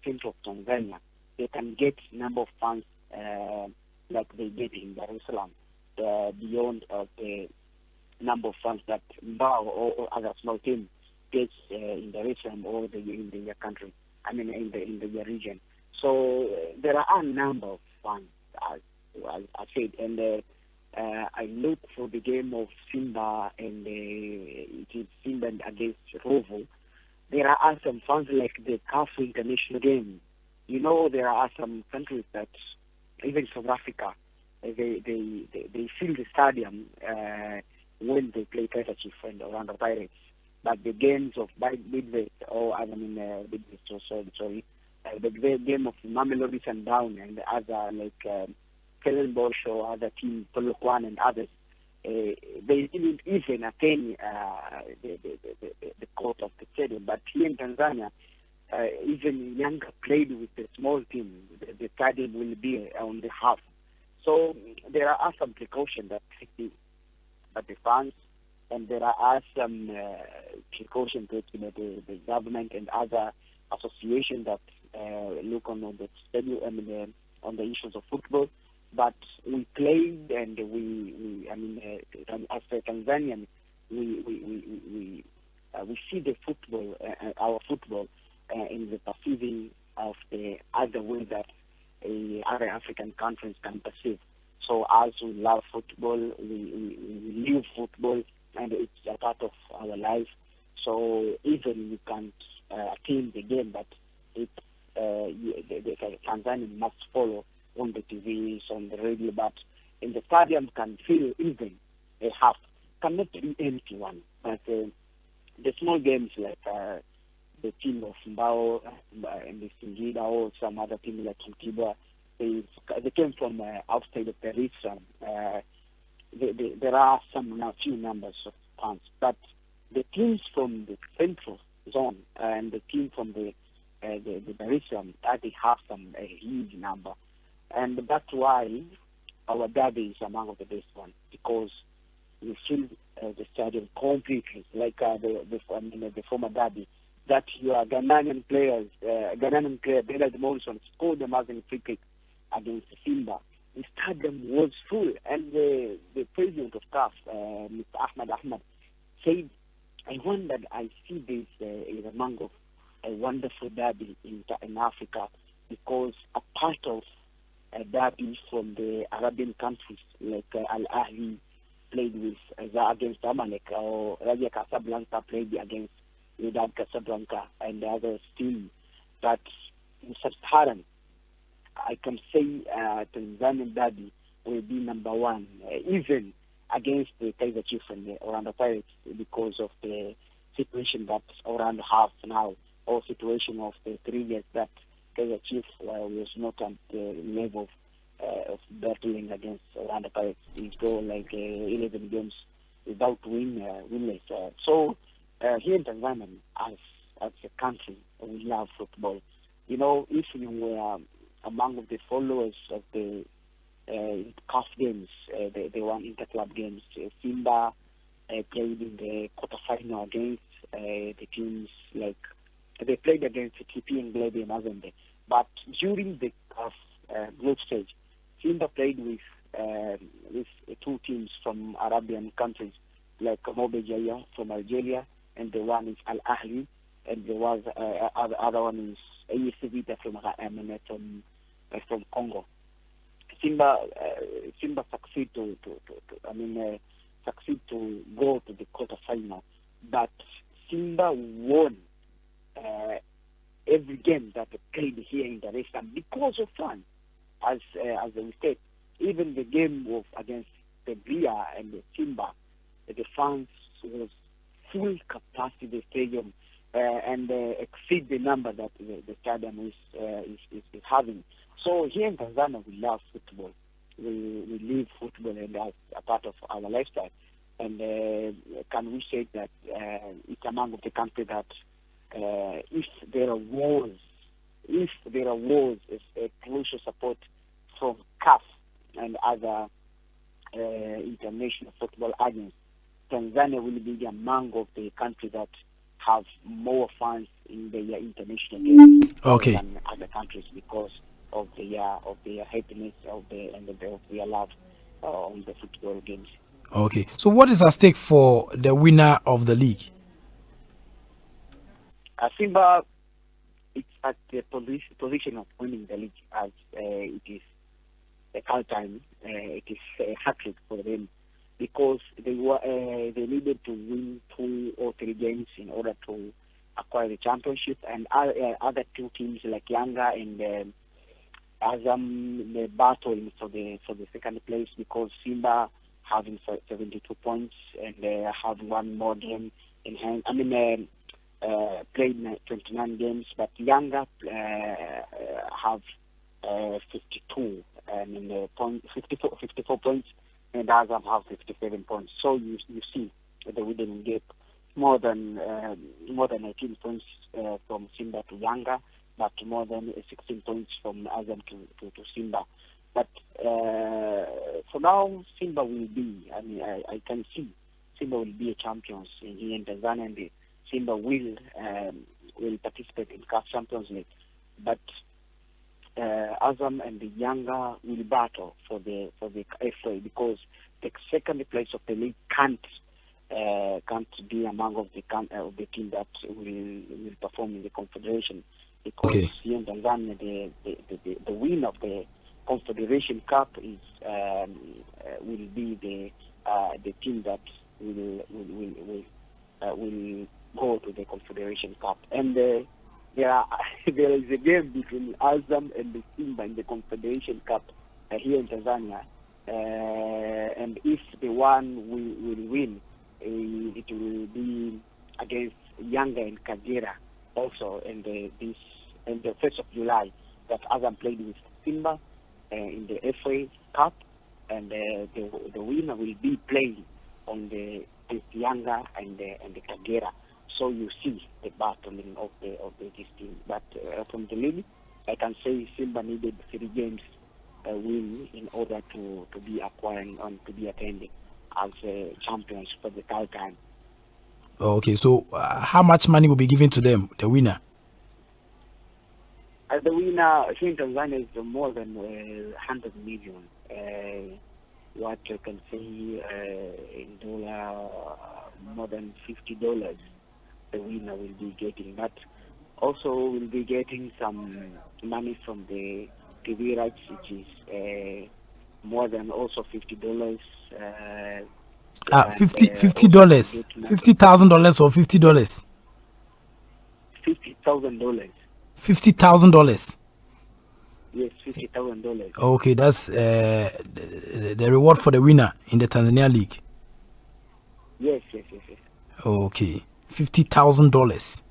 center of Tanzania. They can get number of fans like they get in Dar es Salaam, beyond the number of fans that Mbao or other small team gets in Dar es Salaam or in the country. In the region. So there are a number of fans, as I said, and I look for the game of Simba and it is Simba against Rovo. There are some fans like the CAF international game. You know, there are some countries that, even South Africa, they fill the stadium when they play Kaizer Chiefs and Orlando Pirates. But the games of Bidvest, the game of Mamelodi Sundown and other like Stellenbosch or other teams, Polokwane and others, they didn't even attain the court of the stadium. But here in Tanzania, even Yanga played with a small team. The stadium will be on the half. So there are some precautions that the fans, and there are some precautions that the government and other associations that look on the stadium on the issues of football. But we played, and as a Tanzanian, we see the football, our football, in the perceiving of the other way that other African countries can perceive. So as we love football, we live football, and it's a part of our life. So even we can't attain the game, but the Tanzanian must follow on the TVs, on the radio, but in the stadium can fill even a half. Cannot be empty one. But the small games like the team of Mbao and the Singida or some other team like Mtibwa, they came from outside of Paris. There are few numbers of fans, but the teams from the central zone and the team from the Parisian, they have a huge number. And that's why our derby is among the best ones, because we fill the stadium completely, like the former derby. That your Ghanaian player, Bernard Morrison, scored the Muslim free kick against Simba. The stadium was full, and the president of CAF, Mr. Ahmad, said, I wondered, I see this is among of a wonderful derby in Africa, because a part of derby from the Arabian countries like Al Ahly played with against Amalek, or Raja Casablanca played against Wydad Casablanca and the other team. But in Sub-Saharan, I can say Tanzanian derby will be number one, even against the Kaizer Chiefs and the Orlando Pirates, because of the situation that Orlando have now, or situation of the 3 years that Kaizer Chiefs was not at the level of battling against Orlando Pirates. It go like 11 games without winless. So here in Tanzania, as a country, we love football. You know, if you were among the followers of the CAF games, the one interclub games, Simba played in the quarterfinal against the teams like they played against TP and Glebe and Mazembe. But during the group stage, Simba played with 2 teams from Arabian countries, like Mobe Jaya from Algeria, and the one is Al Ahly, and there was other one is AS Vita from Congo. Simba succeed to go to the quarterfinal, but Simba won every game that they played here in Dar es Salaam because of fans, as we said. Even the game of against the Bria and the Simba, the fans was full capacity the stadium and exceed the number that the stadium is having. So here in Tanzania, we love football. We live football, and that's a part of our lifestyle. And can we say that it's among the country that if there are wars, it's a crucial support from CAF and other international football agents, Tanzania will be among of the countries that have more fans in the international games than other countries, because of their happiness of their love on the football games. Okay, so what is at stake for the winner of the league? Simba, it's at the position of winning the league, as it is car time, it is a hat-trick for them because they needed to win 2 or 3 games in order to acquire the championship, and other 2 teams like Yanga and Azam, they're battling for the second place because Simba having 72 points and they have 1 more game in hand. I mean, played 29 games, but Yanga have 52 and 54 points, and Azam have 57 points. So you see the widening gap, more than 18 points from Simba to Yanga, but more than 16 points from Azam to Simba. But for now, Simba will be. I mean, I can see Simba will be a champions here in Tanzania, and Simba will participate in CAF Champions League. But Azam and the Yanga will battle for the FA because the second place of the league can't be among of the team that will perform in the Confederation, because here in Tanzania the win of the Confederation Cup is will be the team that will go to the Confederation Cup, and there is a game between Azam and the Simba in the Confederation Cup here in Tanzania, and if the one will win, it will be against Yanga and Kagera also in the 1st of July, that Azam played with Simba in the FA Cup, and the winner will be playing on the Yanga and the Kagera. So you see the battling of this team. But from the league, I can say Simba needed 3 games win in order to be acquiring and to be attending as champions for the third time. Okay, so how much money will be given to them, the winner? The winner here in Tanzania is more than 100 million. What you can say in dollar, more than $50. The winner will be getting, but also will be getting some money from the TV rights, which is more than also $50. $50, $50,000 or $50? $50,000. $50,000. Yes, $50,000. Okay, that's the reward for the winner in the Tanzania League. Yes. Okay, $50,000.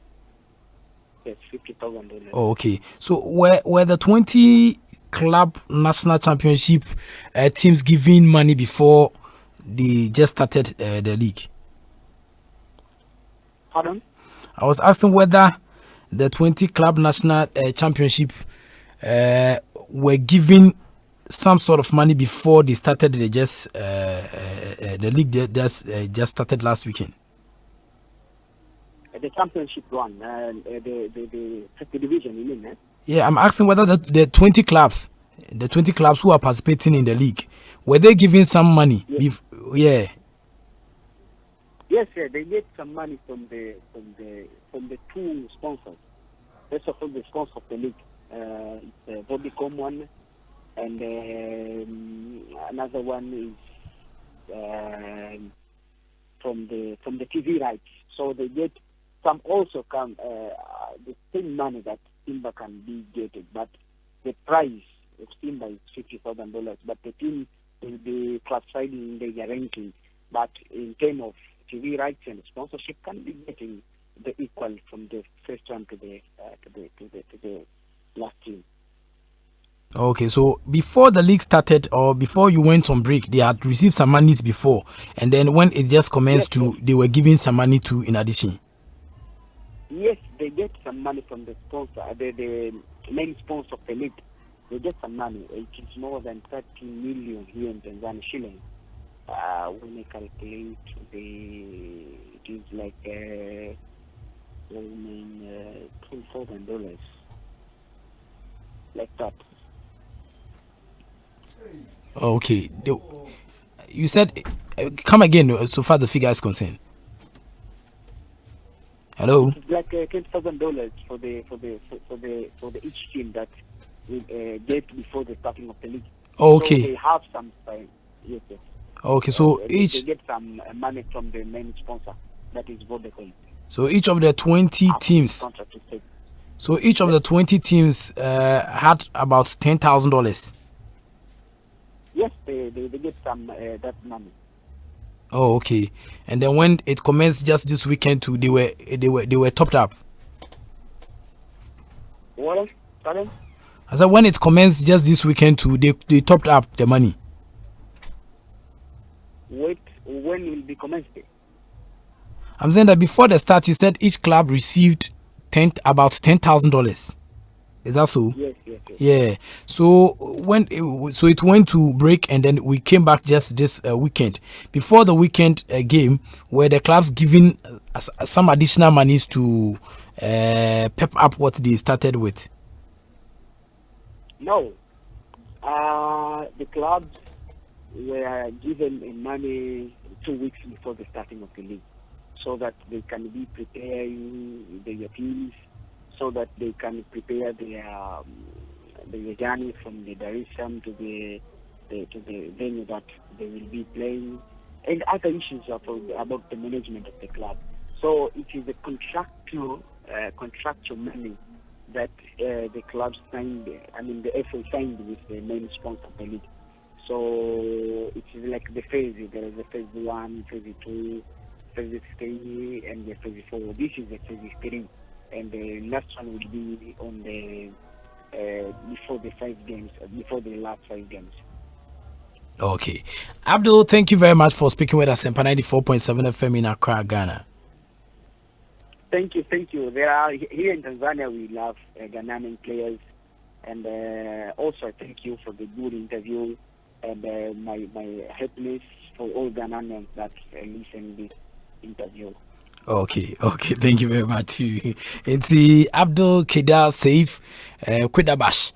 Yes, $50,000. Okay, so were the 20 club national championship teams giving money before they just started the league? Pardon? I was asking whether the 20 club national championship were giving some sort of money before they started the league just started last weekend. The championship one, the second division, you mean? Yeah, I'm asking whether the 20 clubs who are participating in the league, were they giving some money? Yes. Yeah. Yes, they get some money from the 2 sponsors. First of all, the sponsor of the league, it's Vodacom one, and another one is from the TV rights. So they get some also come the same money that Simba can be getting, but the price of Simba is $50,000. But the team will be classified in their ranking. But in terms of TV rights and sponsorship, can be getting the equal from the first one to the last team. Okay, so before the league started or before you went on break, they had received some monies before, and then when it just commenced they were giving some money too in addition. Yes, they get some money from the sponsor, the main sponsor of the league. They get some money. It is more than 30 million here in Tanzania shillings. When I calculate, it is like $12,000, like that. Okay, you said come again so far the figure is concerned. Hello. It's like $10,000 for the each team that will get before the starting of the league. Oh, okay. So they have some yes. Okay, so they get some money from the main sponsor, that is Vodafone. So each of the 20 teams. So each of the 20 teams had about $10,000. Yes, they get some that money. Oh, okay. And then when it commenced just this weekend too, they were topped up. What? Pardon? I said when it commenced just this weekend too, they topped up the money. Wait, when will be commenced? I'm saying that before the start, you said each club received about $10,000. Is that so? Yes. Yeah. So it went to break, and then we came back just this weekend. Before the weekend game, were the clubs giving some additional monies to pep up what they started with? No. The clubs were given money 2 weeks before the starting of the league, so that they can be preparing their teams, so that they can prepare their journey from the Dar es Salaam to the venue that they will be playing, and other issues about the management of the club. So it is a contractual money that the club signed. The FA signed with the main sponsor of the league. So it is like the phase. There is a phase 1, phase 2, phase 3, and the phase 4. This is the phase 3, and the last one will be on the before the last 5 games. Okay. Abdul, thank you very much for speaking with us. ASEMPA 94.7 FM in Accra, Ghana. Thank you. There are here in Tanzania, we love Ghanaian players, and also I thank you for the good interview, and my happiness for all Ghanaians that listen to this interview. Okay, thank you very much. It's Abdul Kedar Saif Kwedabash,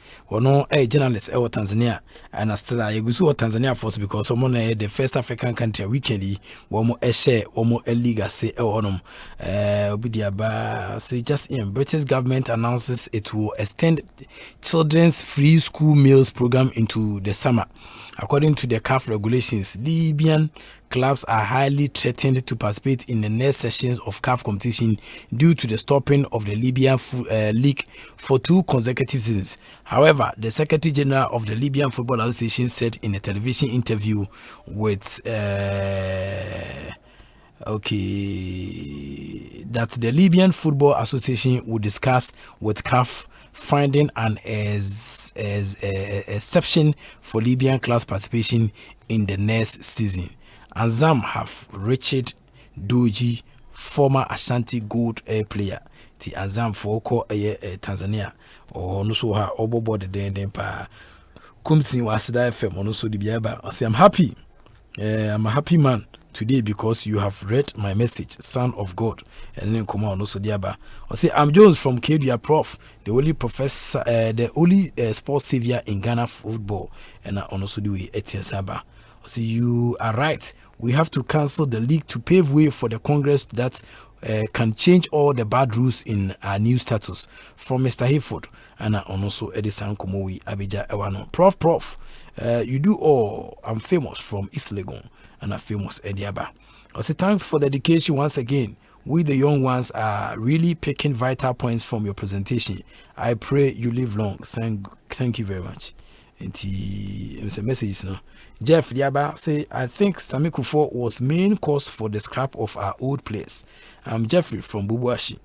a journalist in Tanzania, and still I go to Tanzania first because someone the first African country weekly one more share one more illegal say say just in British government announces it will extend children's free school meals program into the summer. According to the CAF regulations, Libyan clubs are highly threatened to participate in the next sessions of CAF competition due to the stopping of the Libyan league for 2 consecutive seasons. However, the Secretary General of the Libyan Football Association said in a television interview with that the Libyan Football Association would discuss with CAF finding an exception for Libyan class participation in the next season. Azam have Richard Doji, former Ashanti Gold player. The Azam for Tanzania or no so ha obobo the den pa kumsin wasida FM no so di biaba. I say I'm happy. I'm a happy man today because you have read my message, Son of God. And then come on also diaba. I say I'm Jones from KDA Prof, the only professor, the only sports savior in Ghana football. And I also do it Saba. I say you are right. We have to cancel the league to pave way for the Congress that can change all the bad rules in our new status. From Mr. Hayford and also Edison Komowi Abija Ewano. Prof, you do all. I'm famous from East Legon and I'm famous Ediaba. I say thanks for the dedication once again. We the young ones are really picking vital points from your presentation. I pray you live long. Thank you very much. It's a message now. Jeff Diaba say I think Sami Kufo was main cause for the scrap of our old place. I'm Jeffrey from Bubuashi.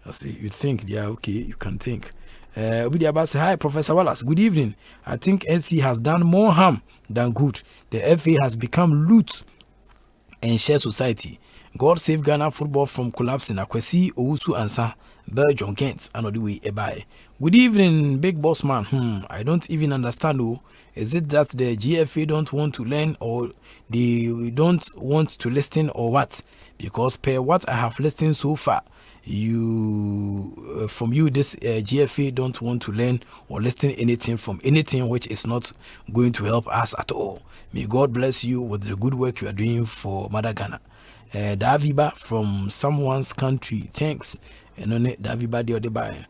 I say you think, yeah, okay, you can think. Diaba say hi Professor Wallace, good evening. I think NC has done more harm than good. The FA has become loot and share society. God save Ghana football from collapsing. Akwesi Owusu Ansa Belgium Kent and the way eBay. Good evening, big boss man. I don't even understand. Is it that the GFA don't want to learn or they don't want to listen or what? Because per what I have listened so far, this GFA don't want to learn or listen anything from anything which is not going to help us at all. May God bless you with the good work you are doing for Mother Ghana. Daviba from someone's country. Thanks. And on it, Daviba the other by.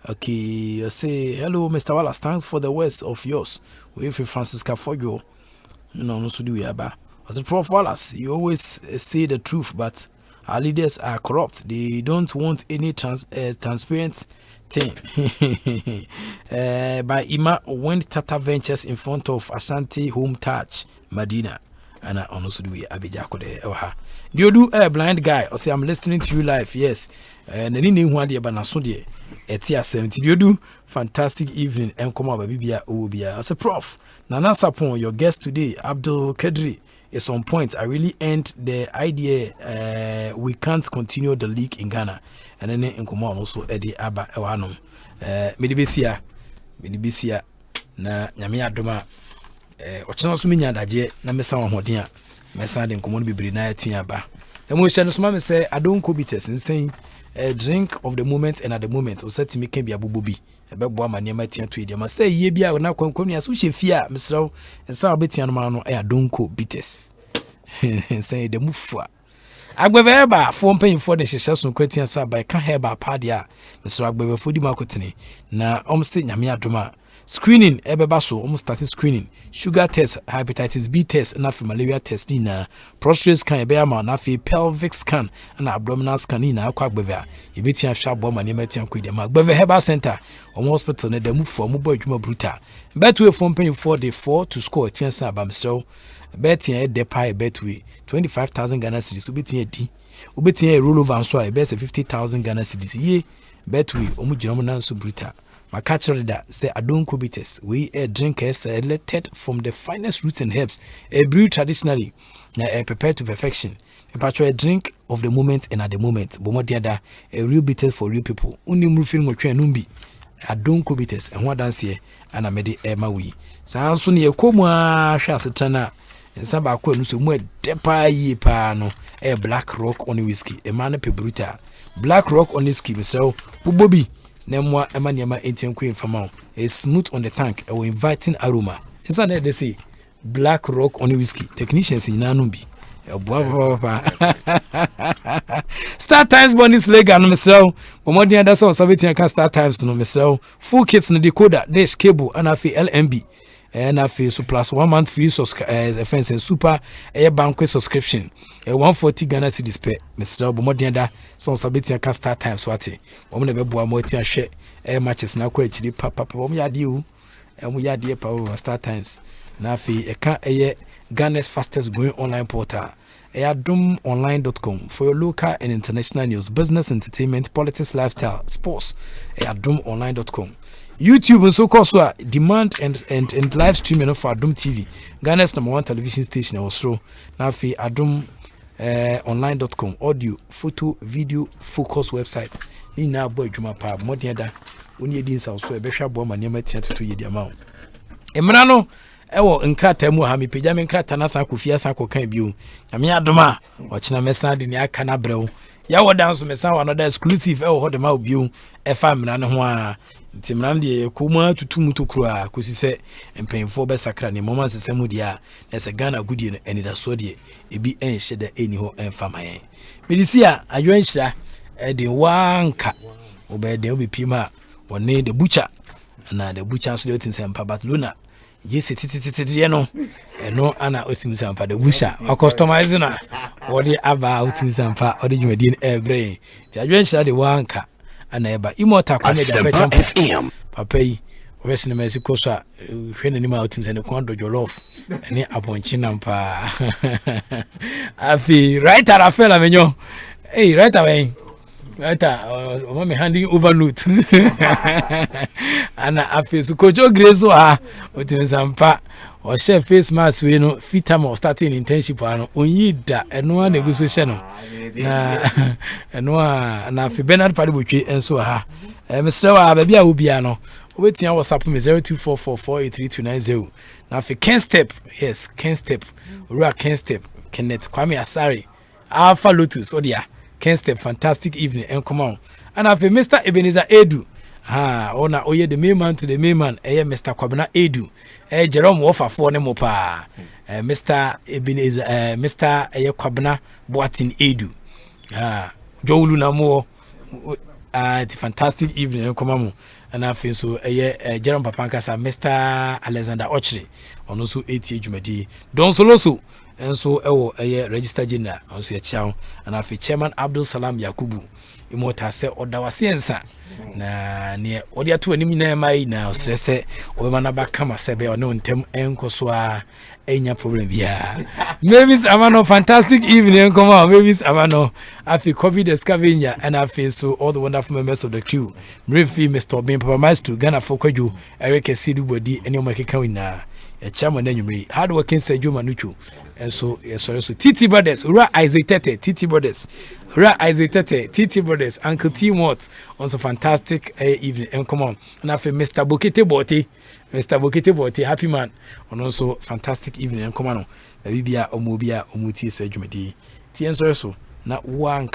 Okay, I say hello, Mr. Wallace. Thanks for the words of yours. We from Francisca for you. No, no, so do we about. I said, Prof. Wallace, you always say the truth, but our leaders are corrupt. They don't want any transparent thing. By Ima went Tata Ventures in front of Ashanti Home Touch, Medina. And I also do Abijako de Oha. You do a blind guy, or say I'm listening to you live, yes. And any new one, but not so dear. Etia 70. You do fantastic evening and come over Bibia Ubia. As a prof, Nana Sapon, your guest today, Abdul Kadri, is on point. I really end the idea we can't continue the league in Ghana. And then in command also Eddie Abba Ewanum. Medibisia na Yamia Doma. Ochana so menya daje na mesa wo hoden a mesa de nkomo no bibiri na atua ba the motion so ma say adonko bitters insane drink of the moment and at the moment o set me can be abobobi e be bo amane ma tia to e ma say ye bia na kwankwanua so hye mesraw ensa obetia no ma no e adonko bitters say the mufua agbeveba fo mpanyimfo de hyehyɛ so kwatua sa ba ka heba pade a mesraw agbevefo di makotene na omse nyame adoma screening ebeba so almost starting screening sugar test hepatitis B test na malaria test ni na prostate scan ebe ma na pelvic scan na abdominal scan ni na akwa gbeve a ebetia hwa bo ma ne matian kwede ma gbeve herbal center on hospital na damu fo mo boy dwuma brutal betwe from penny for the 4 to score chance abamsel betia e depa e betwe 25,000 Ghana cedis obetia di obetia roll over so e be 50,000 Ghana cedis ye betwe omu gina mo na so brutal my catcher that say adonko bitters we a drink is selected from the finest roots and herbs brewed traditionally prepared to perfection a drink of the moment and at the moment but what the other a real bitters for real people unimru film mo twa numbi adonko bitters and what dance here and I made it ema we san so ne ekomu a hwa setana nsa ba ko anu so mu depa yi pa no black rock on whiskey e man pe brutal black rock on whiskey so bubobi Nemwa Emaniama 18 Queen Famau is smooth on the tank or inviting aroma. Is that they say black rock on whiskey technicians in Nanumbi. Star Times bonus leg and myself. More than that's all Savitia can Star Times no myself. Full kits no decoder, dish cable, and I feel LMB. And I feel so plus 1 month free offense and super air banquet subscription. 140 Ghana cedis per Mr. Bomodianda, some Sabitia can Star Times Swati. Woman never bought more to share air matches now quite chili papa. We are due and we are dear power Star Times. Now, a car a Ghana's fastest growing online portal. Adomonline.com for your local and international news, business, entertainment, politics, lifestyle, sports. Adomonline.com. YouTube and so called demand and live streaming for Adom TV, Ghana's #1 television station also. Now for Adom online.com, audio, photo, video, focus website. Ni na boy juma pa more than that. When you didn't also a besha bomb and near 22 year amount. Emrano, ewo nkrata mu ha me pejame nkrata na san kofia san kokan biu. Nyame adoma, ochina mesa de ne aka na brew. Ya wodan so mesa another exclusive ewo hode ma biu efa mna ne ho a ntimram de kuma tutumutu kura kosi se empemfo be sakra ne moma sesemu dia na se Ghana gudie no eni da so de ebi enhye da eni ho emfa mayen medisia adwo enhyira de wanka obe de obi pima woni de butcher na de butcher so de otinsempa Barcelona jisi titititi no eno ana otinsempa de butcher o customize na wodi aba otinsempa odi dwumadie every ti adwo enhyira de wanka ana eba immortal comedy FM papa yi wesi na Mexico so hwene ni ma otimse ne kwando jollof ene abonchi nampa afi right Rafael amenyo hey right away right o me handing over note ana afi su kojo grezo ha otimse ampa o chef face mask we no fitama starting internship ano onyida eno na negotiation no na eno na fi Bernard Padibotwe enso ha Mr. wa baby a obia no obetia WhatsApp me 0244833290 na fi Ken Step yes Ken Step Ura Ken Step Kenneth Kwame Asari Alpha Lotus odia Ken Step fantastic evening and come on and afi Mr. Ebenezer Edu ona oye the main man to the main man Mr. Kwabena Edu Jerome Wofa ne mo pa Mr. Ebenezer Mr. Kwabena Boatin Edu Jowulu na mo It's a fantastic evening. Come on, and I feel so. Jerome Papankasa, Mr. Alexander Ochre, on also 80 Jumadi. Don Soloso, and so registered general, also a chow, and I feel Chairman Abdul Salam Yakubu. Imota se odawa siensa na ne odia to anim na mai na osrese o ma na ba kama sebe o no ntem enkoso a enya problem bia. Mavis Amano, fantastic evening. Come on, Mavis Amano. I feel COVID the scavenger, and I feel so all the wonderful members of the crew. Mrifi, Mr. Ben Papa Maestro, Ghana Fokoju, Eric Sidu Body, and your Makika winner. A chairman, then you may hard working Sergio Manuchu. And so, sorry, so TT Brothers, Ura Isaac Tete, TT Brothers, Ura Isaac Tete, TT Brothers, Uncle T Mott, also fantastic evening. And come on, and I feel Mr. Bokete Bote. Mr. Bokete Bote, happy man, and also fantastic evening. And come on, Bibia Omobia Omuti Sejumedi. Tienso, not one